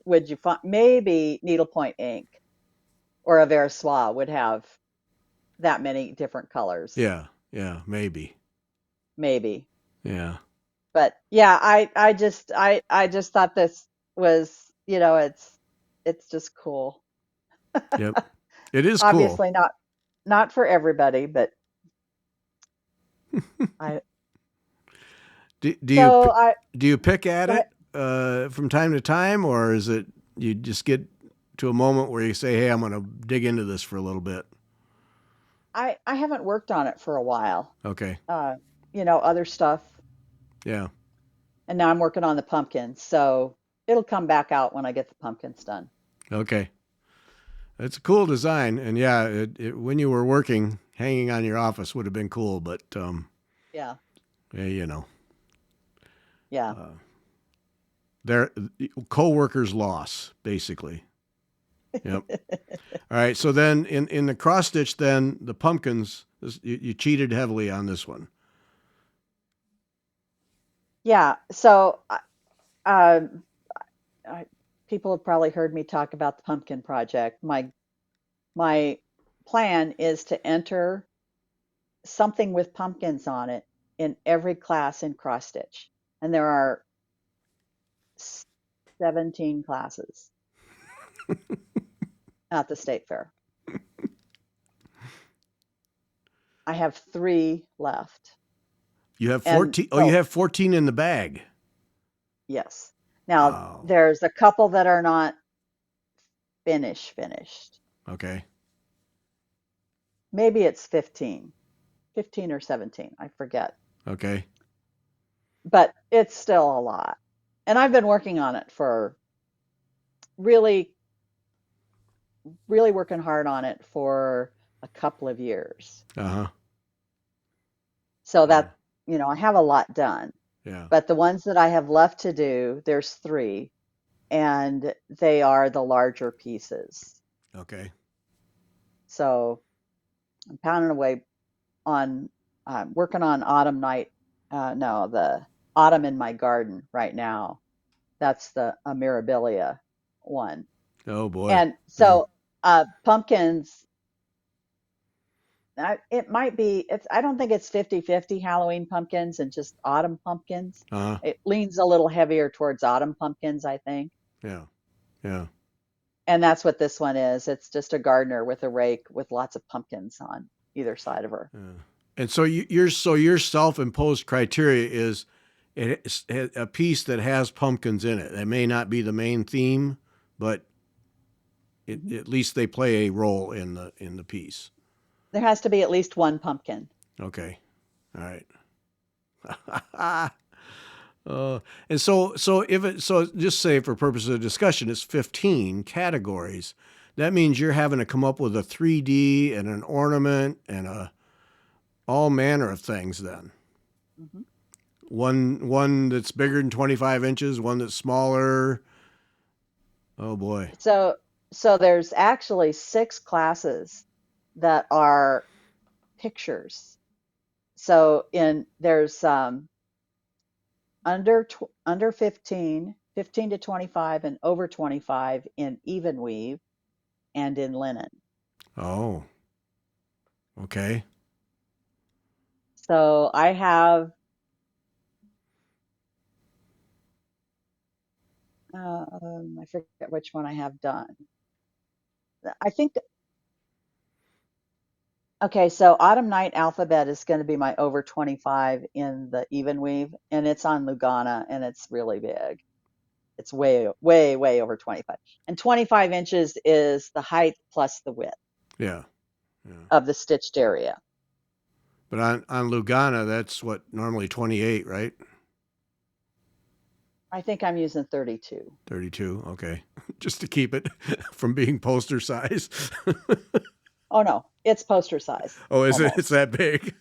would you find? Maybe needlepoint ink or a Versoix would have that many different colors. yeah. Yeah. Maybe. Maybe. Yeah. But yeah, I just thought this was, it's just cool. Yep. It is cool. Obviously not for everybody, but I Do, do you so I do you pick at go ahead. it from time to time, or is it you just get to a moment where you say, "Hey, I'm going to dig into this for a little bit"? I haven't worked on it for a while. Okay. Uh, other stuff, Yeah. and now I'm working on the pumpkins, so it'll come back out when I get the pumpkins done. Okay. It's a cool design, and yeah, when you were working, hanging on your office would have been cool, but Yeah, yeah, yeah. uh, Their co-workers' loss, basically. Yep. All right. So then in the cross stitch, then the pumpkins, you cheated heavily on this one. Yeah. So uh, I, people have probably heard me talk about the pumpkin project. My plan is to enter something with pumpkins on it in every class in cross stitch, and there are 17 classes at the state fair. I have three left, You have and 14. Oh, you so have 14 in the bag. yes. Now Wow. there's a couple that are not finished. Okay. Maybe it's 15 or 17, I forget. Okay. But it's still a lot. And I've been working on it for really, really working hard on it for a couple of years. Uh huh. So Yeah. that, I have a lot done. Yeah. But the ones that I have left to do, there's three, and they are the larger pieces. Okay. So I'm pounding away on working on Autumn Night. No, the Autumn in My Garden right now. That's the Mirabilia one. Oh boy. And Yeah. so pumpkins, it might be, I don't think it's 50-50 Halloween pumpkins and just autumn pumpkins. Uh huh. It leans a little heavier towards autumn pumpkins, I think. Yeah. Yeah. And that's what this one is. It's just a gardener with a rake with lots of pumpkins on either side of her. Yeah. And so your self-imposed criteria is it's a piece that has pumpkins in it. It may not be the main theme, but Mhm. at least they play a role in the piece. There has to be at least one pumpkin. Okay. All right. And so if it so just say for purposes of discussion, it's 15 categories. That means you're having to come up with a 3D and an ornament and a all manner of things. Then Mhm. one that's bigger than 25 inches, one that's smaller. Oh boy. So, so there's actually six classes that are pictures. So there's under 15, 15 to 25, and over 25 in even weave and in linen. Oh, okay. So I have I forget which one I have done. I think okay, so Autumn Night Alphabet is going to be my over 25 in the even weave, and it's on Lugana, and it's really big. It's way, way, way over 25. And 25 inches is the height plus the width Yeah. Yeah. of the stitched area. But on Lugana, that's what normally 28, right? I think I'm using 32. 32. Okay. Just to keep it from being poster size. Oh no, it's poster size Oh, is it? It's almost, that big.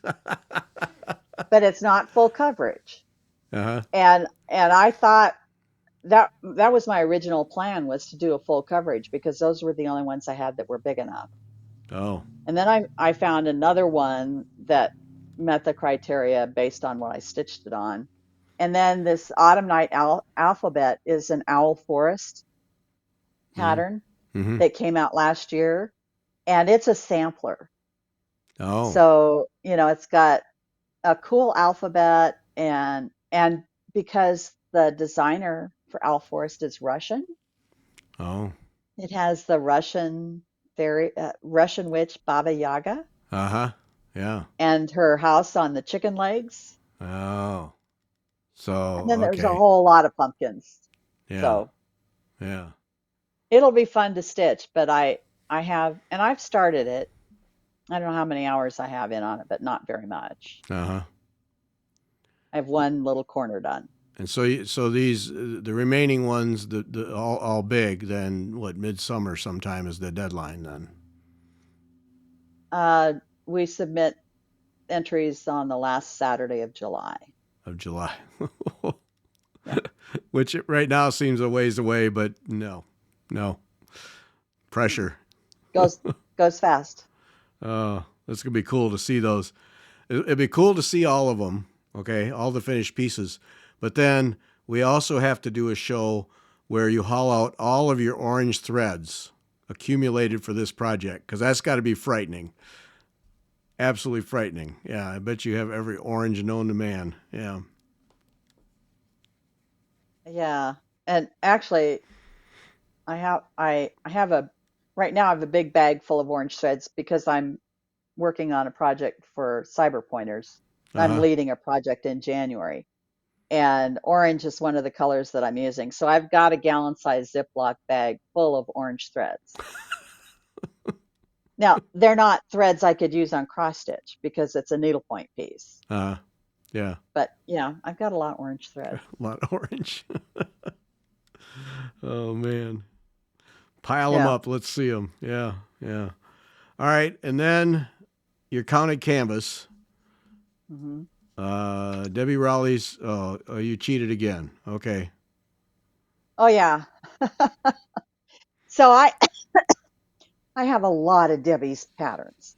but it's not full coverage. Uh-huh. And I thought that was my original plan was to do a full coverage because those were the only ones I had that were big enough. Oh. And then I found another one that met the criteria based on what I stitched it on. And then this Autumn Night Alphabet is an owl forest Mm-hmm. pattern Mm-hmm. that came out last year, and it's a sampler. Oh. So, it's got a cool alphabet and because the designer for Owl Forest is Russian, Oh. it has the Russian witch Baba Yaga Uh-huh. Yeah. and her house on the chicken legs. Oh. So, And then there's a okay. whole lot of pumpkins. Yeah. So Yeah. it'll be fun to stitch, but I've started it. I don't know how many hours I have in on it, but not very much. Uh-huh. I have one little corner done. And so these the remaining ones, the all big. Then what? Midsummer sometime is the deadline. Then We submit entries on the last Saturday of July. of July. Yeah. which right now seems a ways away, but no, no pressure. Goes goes fast. It's gonna be cool to see those. It'd be cool to see all of them. Okay, all the finished pieces, but then we also have to do a show where you haul out all of your orange threads accumulated for this project because that's got to be frightening. Absolutely frightening. Yeah, I bet you have every orange known to man. Yeah. Yeah. And actually, I have a right now I have a big bag full of orange threads because I'm working on a project for cyber pointers. Uh I'm huh. leading a project in January, and orange is one of the colors that I'm using. So I've got a gallon-sized Ziploc bag full of orange threads. Now, they're not threads I could use on cross stitch because it's a needlepoint piece. Uh, yeah. But yeah, I've got a lot of orange thread. A lot of orange. Oh man. Pile them Yeah. up. Let's see them. Yeah. Yeah. All right, and then your counted canvas. Hmm. Debbie Rowley's. Oh, you cheated again. Okay. Oh yeah. So I have a lot of Debbie's patterns.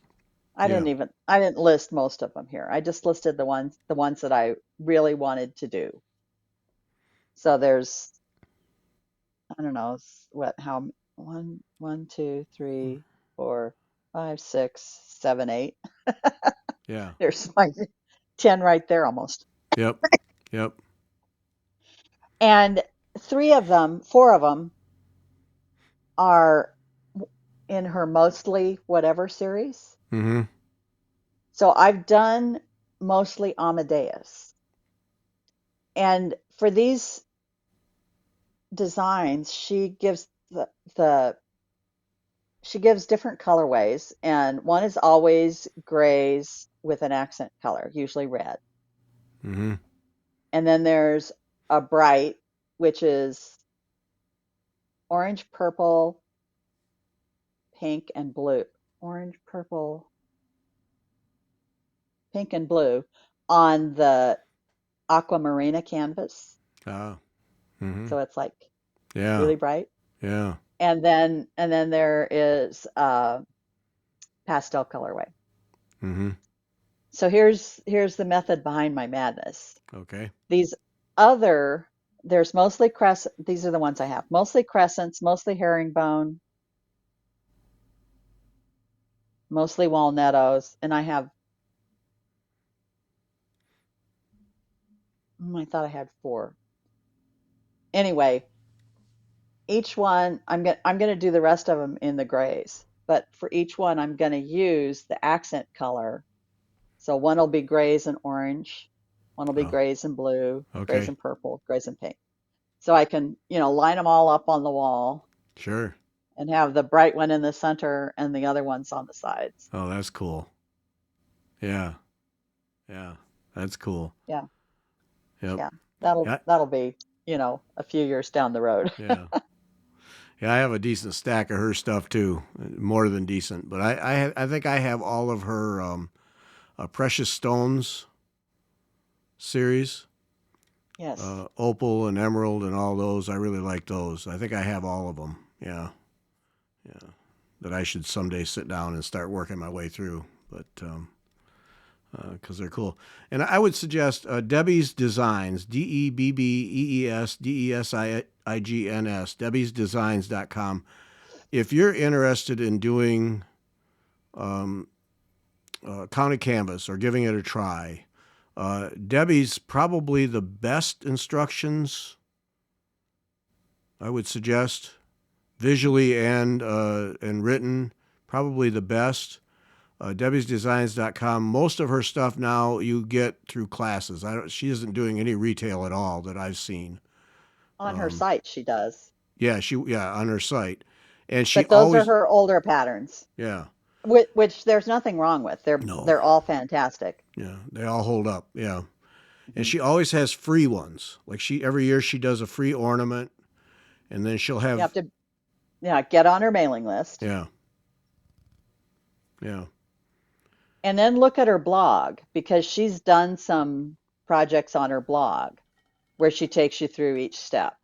Yeah. I didn't list most of them here. I just listed the ones that I really wanted to do. So there's I don't know what how one, two, three, four, five, six, seven, eight. Yeah. There's like 10 right there almost. Yep. Yep. And four of them are in her mostly whatever series. Mm-hmm. So I've done mostly Amadeus. And for these designs, the she gives different colorways, and one is always grays with an accent color, usually red. Mm-hmm. And then there's a bright, which is orange, purple, pink, and blue. Orange, purple, pink, and blue on the aquamarina canvas. Ah. Mm-hmm. So it's like Yeah. really bright. Yeah. And then there is pastel colorway. Mm-hmm. So here's the method behind my madness. Okay. These other there's mostly crescent. These are the ones I have. Mostly crescents, mostly herringbone, mostly walnuttos, and I have I thought I had four. Anyway, each one I'm going to do the rest of them in the grays. But for each one I'm going to use the accent color. So one will be grays and orange, one will be Oh. grays and blue, grays Okay. and purple, grays and pink. So I can, line them all up on the wall Sure. and have the bright one in the center and the other ones on the sides. Oh, that's cool. Yeah. Yeah. That's cool. Yeah, Yep. yeah. That'll Yeah. that'll be, a few years down the road. Yeah. Yeah. I have a decent stack of her stuff too. More than decent, but I think I have all of her Precious Stones series. Yes. Opal and Emerald and all those. I really like those. I think I have all of them. Yeah. Yeah. That I should someday sit down and start working my way through. But because they're cool. And I would suggest Debbie's Designs, Debbie'sDesigns, Debbie'sDesigns.com. If you're interested in doing counted canvas or giving it a try, Debbie's probably the best instructions, I would suggest, visually and written, probably the best. Debbie'sDesigns.com. Most of her stuff now you get through classes. She isn't doing any retail at all that I've seen. On her Um, site she does. yeah, on her site, and she But those are always, her older patterns, yeah, which there's nothing wrong with. no, They're all fantastic. yeah, they all hold up, yeah. And Hmm. she always has free ones. Like she every year she does a free ornament, and then she'll You have have, to, yeah, get on her mailing list yeah, yeah, and then look at her blog because she's done some projects on her blog. where she takes you through each step.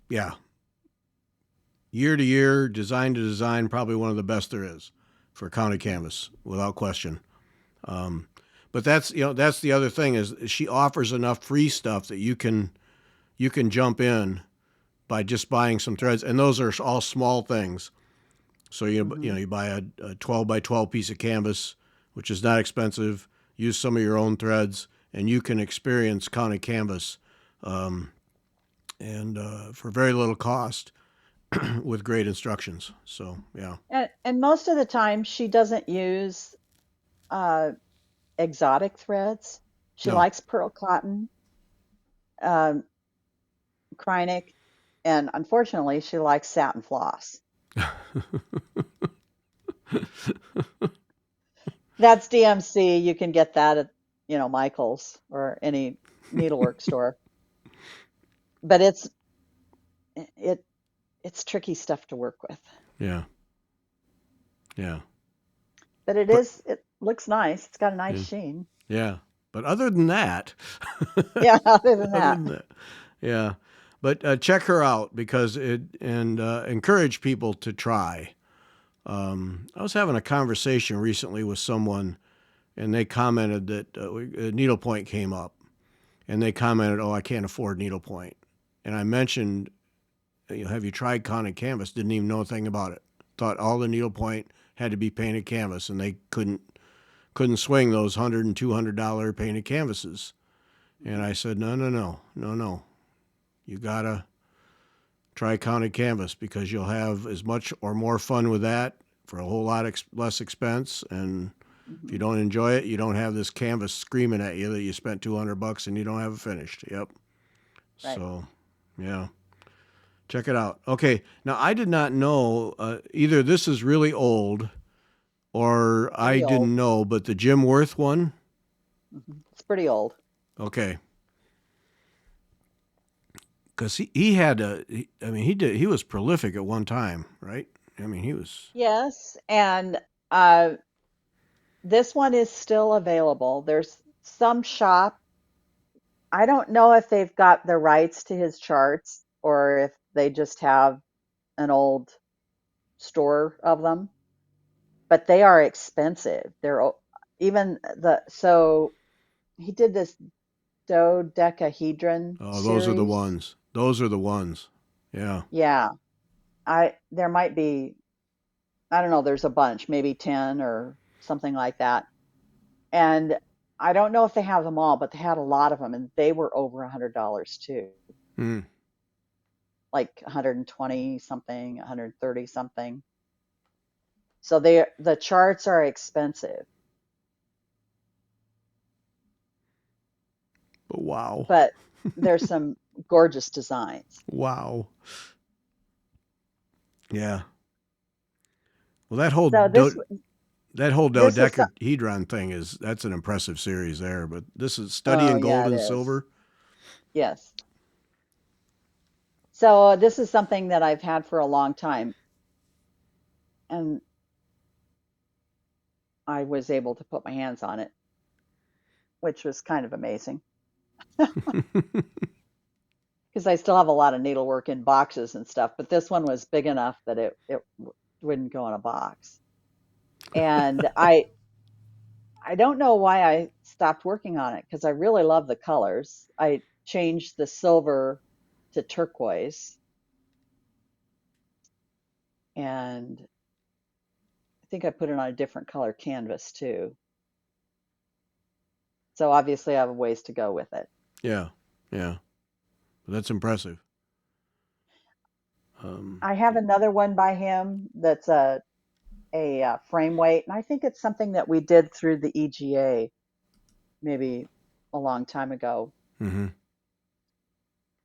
Yeah, year to year, design to design, probably one of the best there is for county canvas, without question. Um, but that's the other thing is she offers enough free stuff that you can jump in by just buying some threads, and those are all small things. So Hmm. you buy a 12 by 12 piece of canvas, which is not expensive. Use some of your own threads, and you can experience county canvas, um, and for very little cost with great instructions. So yeah, And most of the time, she doesn't use uh, exotic threads. She no, likes pearl cotton, um, Krynic, and unfortunately, she likes satin floss. That's DMC. You can get that at, Michael's or any needlework store. But it it's tricky stuff to work with. yeah, yeah, But but it looks nice. It's got a nice yeah, sheen. yeah. But other than that, Yeah, other than other that. than that, yeah. But check her out because it and encourage people to try. I was having a conversation recently with someone, and they commented that needlepoint came up, and they commented, "Oh, I can't afford needlepoint." And I mentioned, "Have you tried Counted Canvas?" Didn't even know a thing about it. Thought all the needlepoint had to be painted canvas, and they couldn't swing those $100 and $200 painted canvases. And I said, "No, no, no, no, no. You gotta try Counted Canvas because you'll have as much or more fun with that for a whole lot less expense. And if you Hmm. don't enjoy it, you don't have this canvas screaming at you that you spent $200 and you don't have it finished." Yep. Right. So, yeah, check it out. Okay, now I did not know either this is really old or I Pretty old. didn't know, but the Jim Worth one. It's pretty old. Okay, because he had I mean, he was prolific at one time, right? I mean, he was. Yes, and uh, this one is still available. There's some shop. I don't know if they've got the rights to his charts or if they just have an old store of them, but they are expensive. Even so he did this dodecahedron Oh, those are the series. ones. Those are the ones. Yeah. Yeah, I there might be, I don't know, there's a bunch, maybe 10 or something like that. And I don't know if they have them all, but they had a lot of them and they were over $100 too. Hmm. Like 120 something, 130 something. So the charts are expensive, But wow. but there's some gorgeous designs. Wow. Yeah. Well, that whole So that whole this was dodecahedron thing that's an impressive series there. But this is Study oh in Gold yeah, it and is. Silver. Yes. So this is something that I've had for a long time, and I was able to put my hands on it, which was kind of amazing because I still have a lot of needlework in boxes and stuff, but this one was big enough that it wouldn't go in a box. And I don't know why I stopped working on it because I really love the colors. I changed the silver to turquoise, and I think I put it on a different color canvas too. So obviously I have a ways to go with it. Yeah. Yeah. That's impressive. I have Yeah. another one by him that's a frame weight, and I think it's something that we did through the EGA maybe a long time ago. Mm-hmm.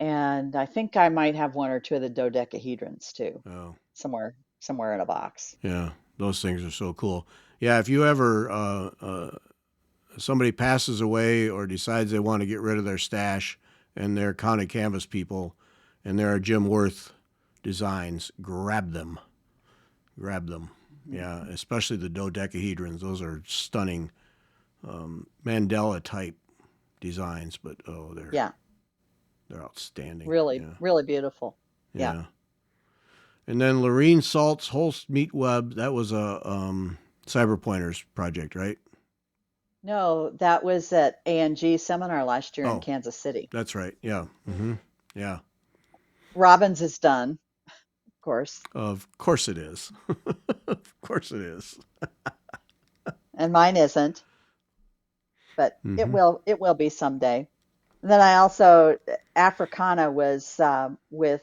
And I think I might have one or two of the dodecahedrons too, Oh. somewhere in a box. Yeah. Those things are so cool. Yeah. If you ever somebody passes away or decides they want to get rid of their stash and they're county canvas people and there are Jim Worth designs, grab them. Grab them. Mhm. Yeah, especially the dodecahedrons. Those are stunning. mandala type designs, but Yeah, they're outstanding. really, Yeah, really beautiful. Yeah. yeah. And then Lorene Salt's Holst Meat Web, that was a Cyber Pointers project, right? No, that was at A&G seminar last year in Oh, Kansas City. that's right. Yeah. Mm-hmm. Yeah. Robbins is done, of course, Of course it is. Of course it is. and mine isn't, but Mm-hmm. it will be someday. And then I also Africana was with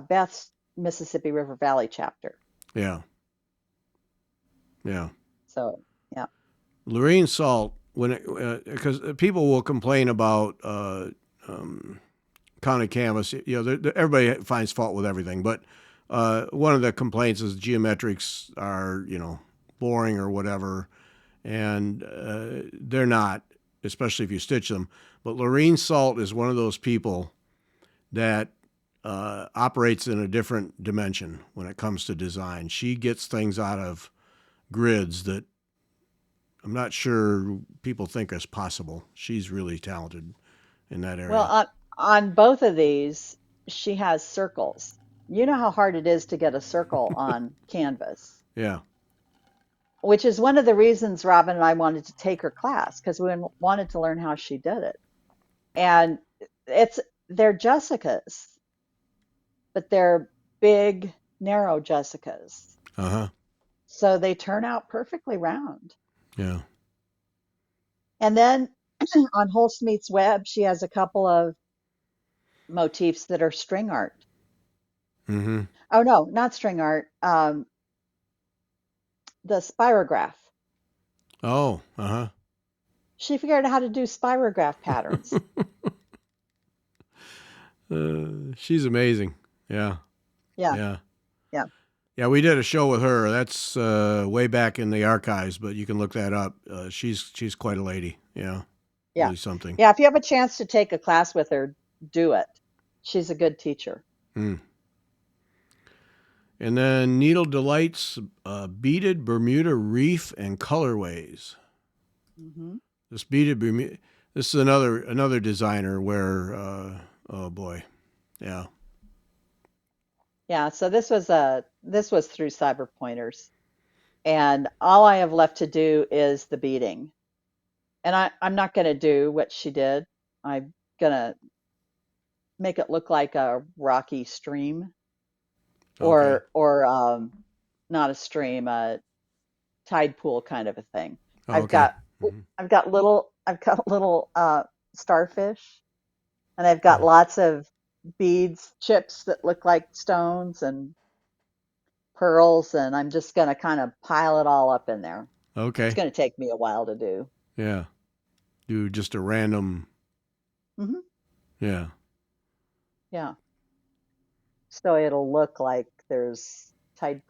Beth's Mississippi River Valley chapter. Yeah. Yeah. So yeah. Lorene Salt, when because people will complain about County Canvas, everybody finds fault with everything, but one of the complaints is geometrics are boring or whatever, and they're not, especially if you stitch them. But Lorene Salt is one of those people that operates in a different dimension when it comes to design. She gets things out of grids that I'm not sure people think is possible. She's really talented in that Well, area. on both of these, she has circles. You know how hard it is to get a circle on canvas, Yeah. which is one of the reasons Robin and I wanted to take her class because we wanted to learn how she did it. And it's they're Jessicas, but they're big, narrow Jessicas. Uh huh. So they turn out perfectly round. Yeah. And then on Holst Meets Web, she has a couple of motifs that are string art. Mm-hmm. Oh no, not string art. The spirograph. Oh. Uh She figured out how to do spirograph patterns. huh. She's amazing. Yeah. Yeah, Yeah. yeah, Yeah. We did a show with her. That's way back in the archives, but you can look that up. She's quite a lady. Yeah. yeah, Really something. yeah. If you have a chance to take a class with her, do it. She's a good teacher. Mm. And then Needle Delights, beaded Bermuda reef and colorways. Hmm. This beaded Bermuda. This is another designer where oh boy, yeah. Yeah, so this was through Cyber Pointers, and all I have left to do is the beading. And I'm not going to do what she did. I'm going to make it look like a rocky stream Okay. or not a stream, a tide pool kind of a thing. Oh, I've okay. got Mm-hmm. I've got little starfish, and I've got Mm-hmm. lots of beads, chips that look like stones and pearls, and I'm just going to kind of pile it all up in there. It's Okay. going to take me a while to do. Yeah. Do just a random. Hmm. Yeah. Yeah. So it'll look like there's a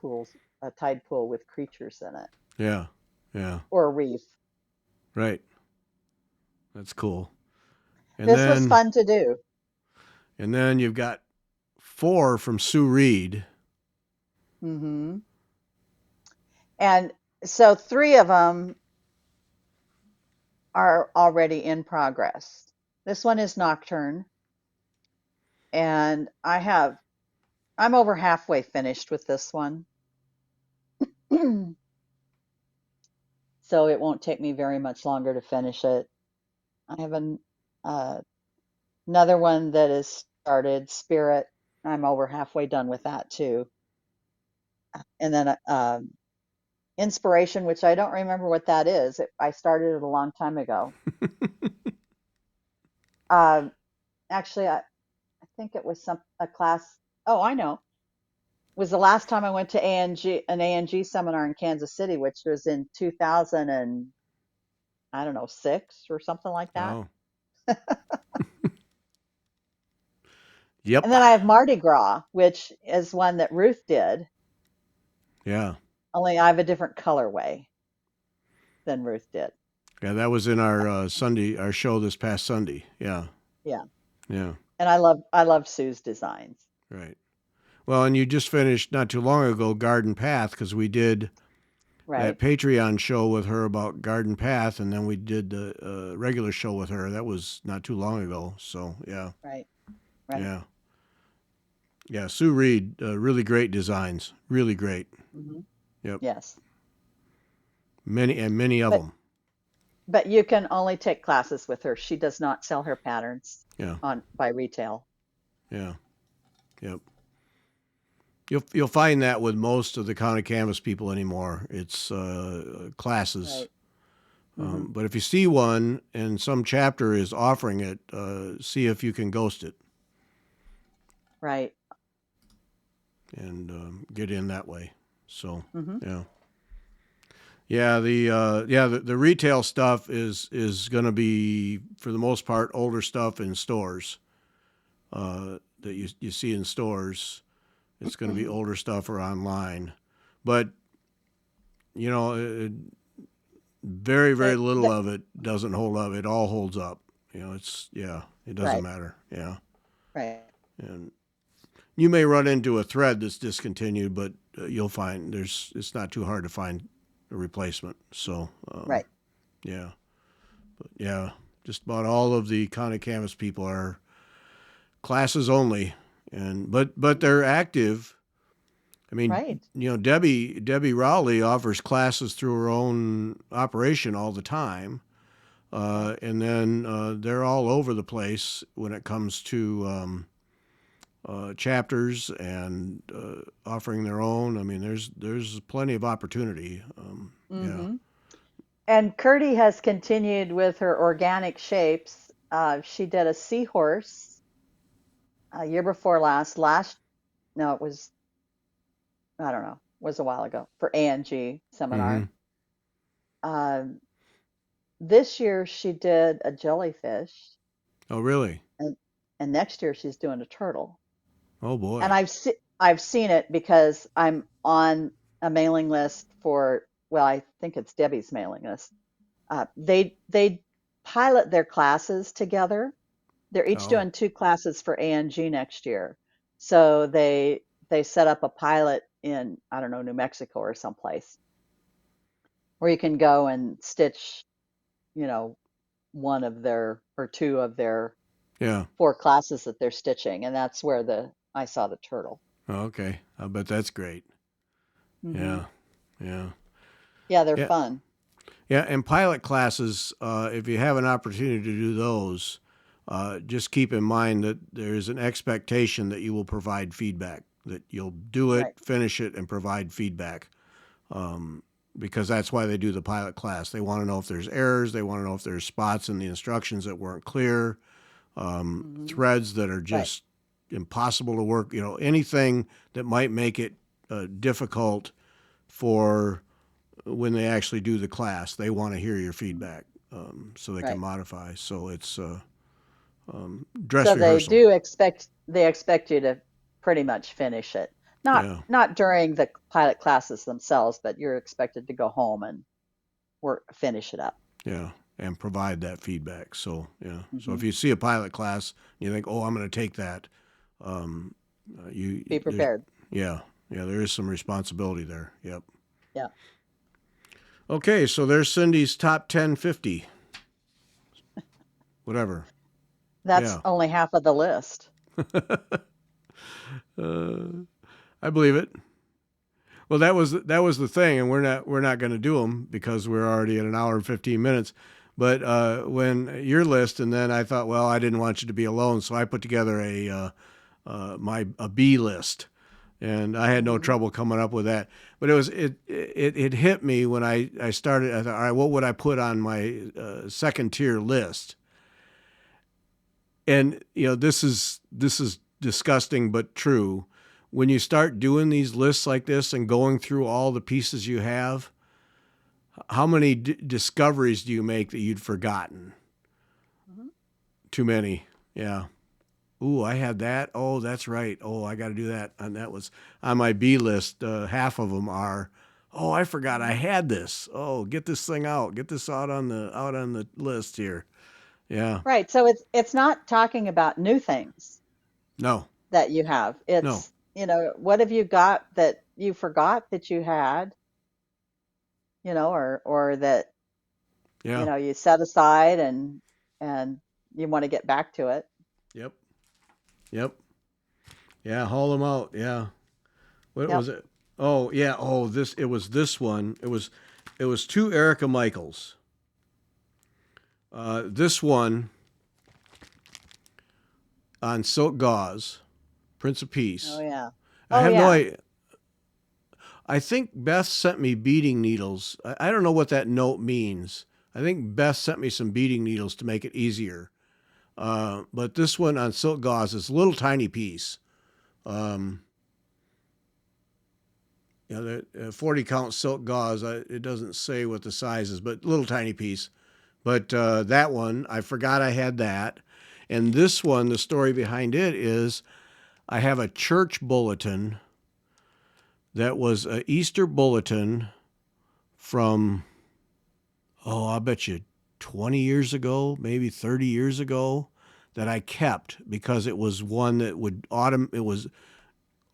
tide pool with creatures in it, Yeah. Yeah. or a reef. Right. That's cool. And This was then fun to do. and then you've got four from Sue Reed. Hmm. And so three of them are already in progress. This one is Nocturne, and I'm over halfway finished with this one. So it won't take me very much longer to finish it. I have uh, another one that is started, Spirit. I'm over halfway done with that too. And then Inspiration, which I don't remember what that is. I started it a long time ago. Um, Actually, I think it was a class. Oh, I know. Was the last time I went to an ANG seminar in Kansas City, which was in 2000 and I don't know 6 or something like that. Oh. And Yep. then I have Mardi Gras, which is one that Ruth did, Yeah. only I have a different colorway than Ruth did. Yeah. That was in our our show this past Sunday. Yeah. Yeah. Yeah. And I love Sue's designs. Right. Well, and you just finished not too long ago Garden Path because we did Right. that Patreon show with her about Garden Path, and then we did the regular show with her. That was not too long ago. So yeah, Right. Right. yeah, yeah. Sue Reed, really great designs, really great. Hmm. Yep, Yes. many of But them. you can only take classes with her. She does not sell her patterns Yeah, on by retail. yeah, yep. You'll find that with most of the county canvas people anymore. It's classes. Right. Hmm. But if you see one and some chapter is offering it, see if you can ghost it Right. and get in that way. So Hmm. yeah, the retail stuff is going to be for the most part older stuff in stores that you see in stores. It's going to be older stuff or online, but you know, very They, little the, of it doesn't hold up. It all holds up. You know, it doesn't right. matter. Yeah, Right. and you may run into a thread that's discontinued, but you'll find it's not too hard to find a replacement. So Right. yeah, but yeah, just about all of the County Canvas people are classes only, and but they're active. I mean, Right. you know, Debbie Rowley offers classes through her own operation all the time. Right. And then they're all over the place when it comes to chapters and offering their own. I mean, there's plenty of opportunity. Yeah. Hmm. And Curdy has continued with her organic shapes. She did a seahorse year before last. No, it was, I don't know, was a while ago for A&G Mm-hmm. seminar. Um, this year she did a jellyfish, Oh, really? and next year she's doing a turtle. Oh And boy. I've seen it because I'm on a mailing list for, well, I think it's Debbie's mailing list. They pilot their classes together. They're each Oh, doing two classes for A&G next year. So they set up a pilot in, I don't know, New Mexico or someplace where you can go and stitch, you know, one of their or two of their yeah. four classes that they're stitching, and that's where the I saw the turtle. Oh, okay. I bet that's great. Hmm. Yeah. Yeah. Yeah, they're Yeah. fun. Yeah. And pilot classes, if you have an opportunity to do those, just keep in mind that there's an expectation that you will provide feedback, that you'll do it, Right. finish it, and provide feedback. Um, because that's why they do the pilot class. They want to know if there's errors. They want to know if there's spots in the instructions that weren't clear, Hmm. threads that are Right. just impossible to work. You know, anything that might make it difficult for when they actually do the class. They want to hear your feedback so they can Right. modify. So it's dress So rehearsal. they expect you to pretty much finish it. Yeah, Not during the pilot classes themselves, but you're expected to go home and work finish it up. yeah, and provide that feedback. So yeah, so Hmm. if you see a pilot class, and you think, oh, I'm going to take that. Um, you Be there's prepared. yeah, yeah, there is some responsibility there. Yep. Yeah. Okay, so there's Cindy's top 10, 50, whatever. That's Yeah. only half of the list. I believe it. Well, that was the thing, and we're not going to do them because we're already at an hour and 15 minutes. But when your list, and then I thought, well, I didn't want you to be alone, so I put together a B list, and I had no Hmm. trouble coming up with that. But it hit me when I started. I thought, all right, what would I put on my second tier list? And this is disgusting but true. When you start doing these lists like this and going through all the pieces you have, how many discoveries do you make that you'd forgotten? Hmm. Too many. Yeah. Ooh, I had that. Oh, that's right. Oh, I got to do that. And that was on my B list. Half of them are, oh, I forgot I Hmm. had this. Oh, get this thing out. Get this out on the list here. Yeah. Right. So it's not talking about new things No. that you have. No. It's, what have you got that you forgot that you had? or that, Yeah. you set aside and you want to get back to it. Yep. Yep. Yeah. Haul them out. Yeah. What Yep. was it? Oh yeah. Oh, it was this one. It was two Erica Michaels. This one on silk gauze, Prince of Oh Peace. yeah. I Oh have no yeah. idea. I think Beth sent me beading needles. I don't know what that note means. I think Beth sent me some beading needles to make it easier. But this one on silk gauze is a little tiny piece. Um, the 40 count silk gauze, it doesn't say what the size is, but little tiny piece. But that one, I forgot I had that. And this one, the story behind it is I have a church bulletin that was an Easter bulletin from, oh, I'll bet you 20 years ago, maybe 30 years ago, that I kept because it was one that would it was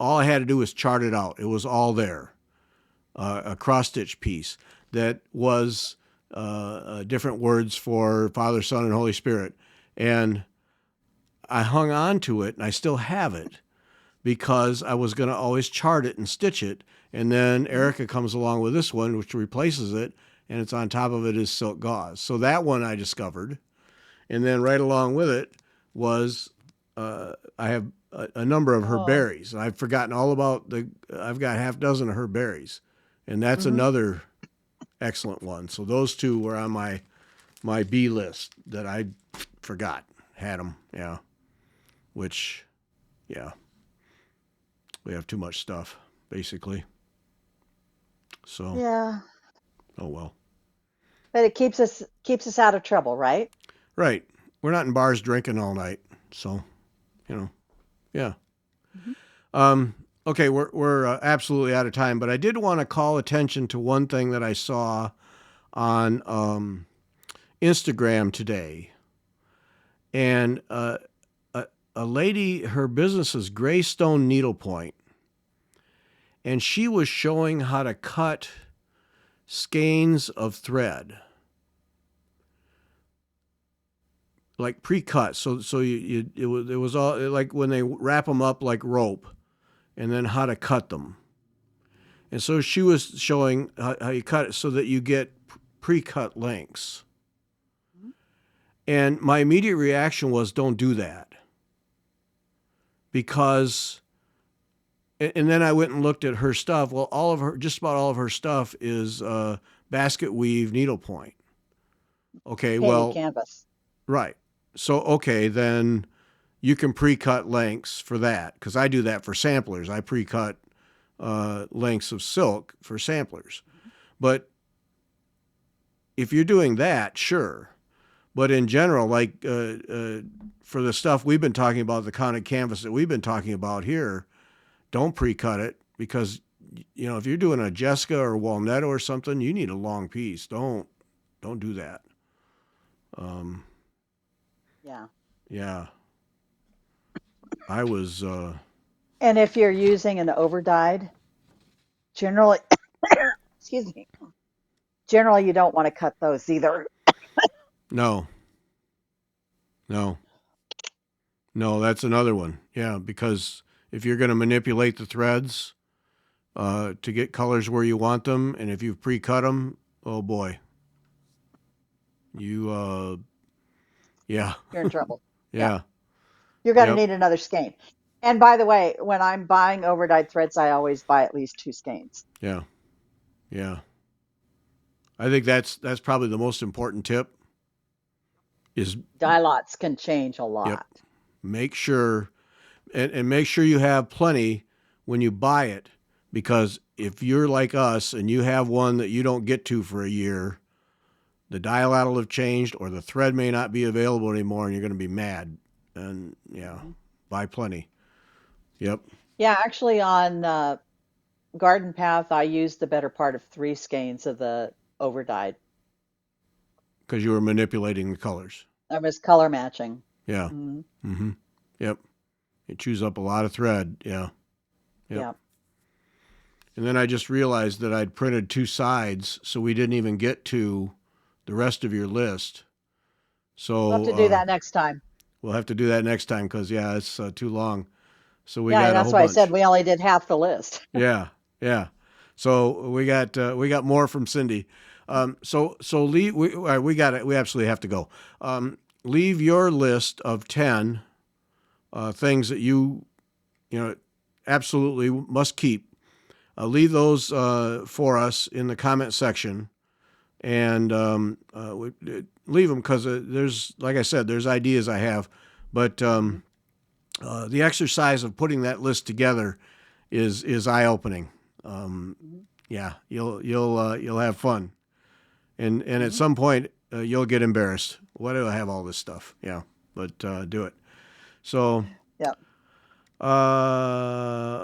all I had to do was chart it out. It was all there, a cross stitch piece that was different words for Father, Son, and Holy Spirit. And I hung on to it, and I still have it because I was going to always chart it and stitch it. And then Mhm. Erica comes along with this one, which replaces it, and it's on top of it is silk gauze. So that one I discovered. And then right along with it was I have a number of her Oh. berries. I've forgotten all about I've got half dozen of her berries. And that's Hmm. another excellent one. So those two were on my B list that I forgot. Had them, yeah. Which, yeah, we have too much stuff, basically. So, Yeah. oh well. But it keeps us out of trouble, right? Right. We're not in bars drinking all night. So, you know, yeah. Hmm. Um, okay, we're absolutely out of time, but I did want to call attention to one thing that I saw on Instagram today. And a lady, her business is Greystone Needlepoint, and she was showing how to cut skeins of thread, like pre-cut. So it was all like when they wrap them up like rope, and then how to cut them. And so she was showing how you cut it so that you get pre-cut lengths. And my immediate reaction was, don't do that, because. And then I went and looked at her stuff. Well, just about all of her stuff is basket weave needlepoint. Okay, Painted well, canvas. right. So, okay, then you can pre-cut lengths for that because I do that for samplers. I pre-cut lengths of silk for samplers. But if you're doing that, sure. But in general, like for the stuff we've been talking about, the kind of canvas that we've been talking about here, don't pre-cut it because if you're doing a Jessica or Walnetto or something, you need a long piece. Don't do that. Um, Yeah. yeah, I was. And if you're using an overdyed, generally, excuse me, generally you don't want to cut those either. No, no, no. That's another one. Yeah, because if you're going to manipulate the threads to get colors where you want them, and if you've pre-cut them, oh boy, you. Yeah, You're in trouble. Yeah. yeah, You're going to yep, need another skein. And by the way, when I'm buying overdyed threads, I always buy at least two skeins. yeah, yeah. I think that's probably the most important tip. Is Dye lots can change a yep. lot. Make sure and make sure you have plenty when you buy it, because if you're like us and you have one that you don't get to for a year, the dial out will have changed or the thread may not be available anymore and you're going to be mad. And yeah, Mhm. buy plenty. Yep. Yeah, actually, on Garden Path, I used the better part of three skeins of the overdyed. Because you were manipulating the colors. I was color matching. Yeah. Hmm. Mm-hmm. Yep. It chews up a lot of thread. Yeah. Yep. Yeah. And then I just realized that I'd printed 2 sides, so we didn't even get to the rest of your list. We'll have So to do that next time. we'll have to do that next time because, yeah, it's too long. So we Yeah, got a that's whole why I said bunch. we only did half the list. Yeah, yeah. So we got more from Cindy. So leave. We got it. We absolutely have to go. Leave your list of 10 things that you know absolutely must keep. Leave those for us in the comment section, and leave them because there's, like I said, there's ideas I have, but Mhm. the exercise of putting that list together is eye opening. Mhm. Yeah, you'll have fun, and at Mhm. some point you'll get embarrassed. Why do I have all this stuff? Yeah, but do it. So Yep.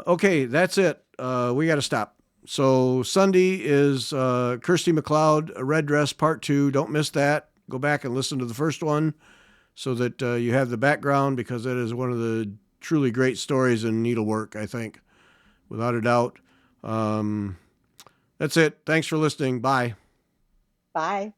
okay, that's it. We got to stop. So Sunday is Kirsty McLeod, a Red Dress Part 2. Don't miss that. Go back and listen to the first one so that you have the background, because it is one of the truly great stories in needlework, I think, without a doubt. Um, that's it. Thanks for listening. Bye. Bye.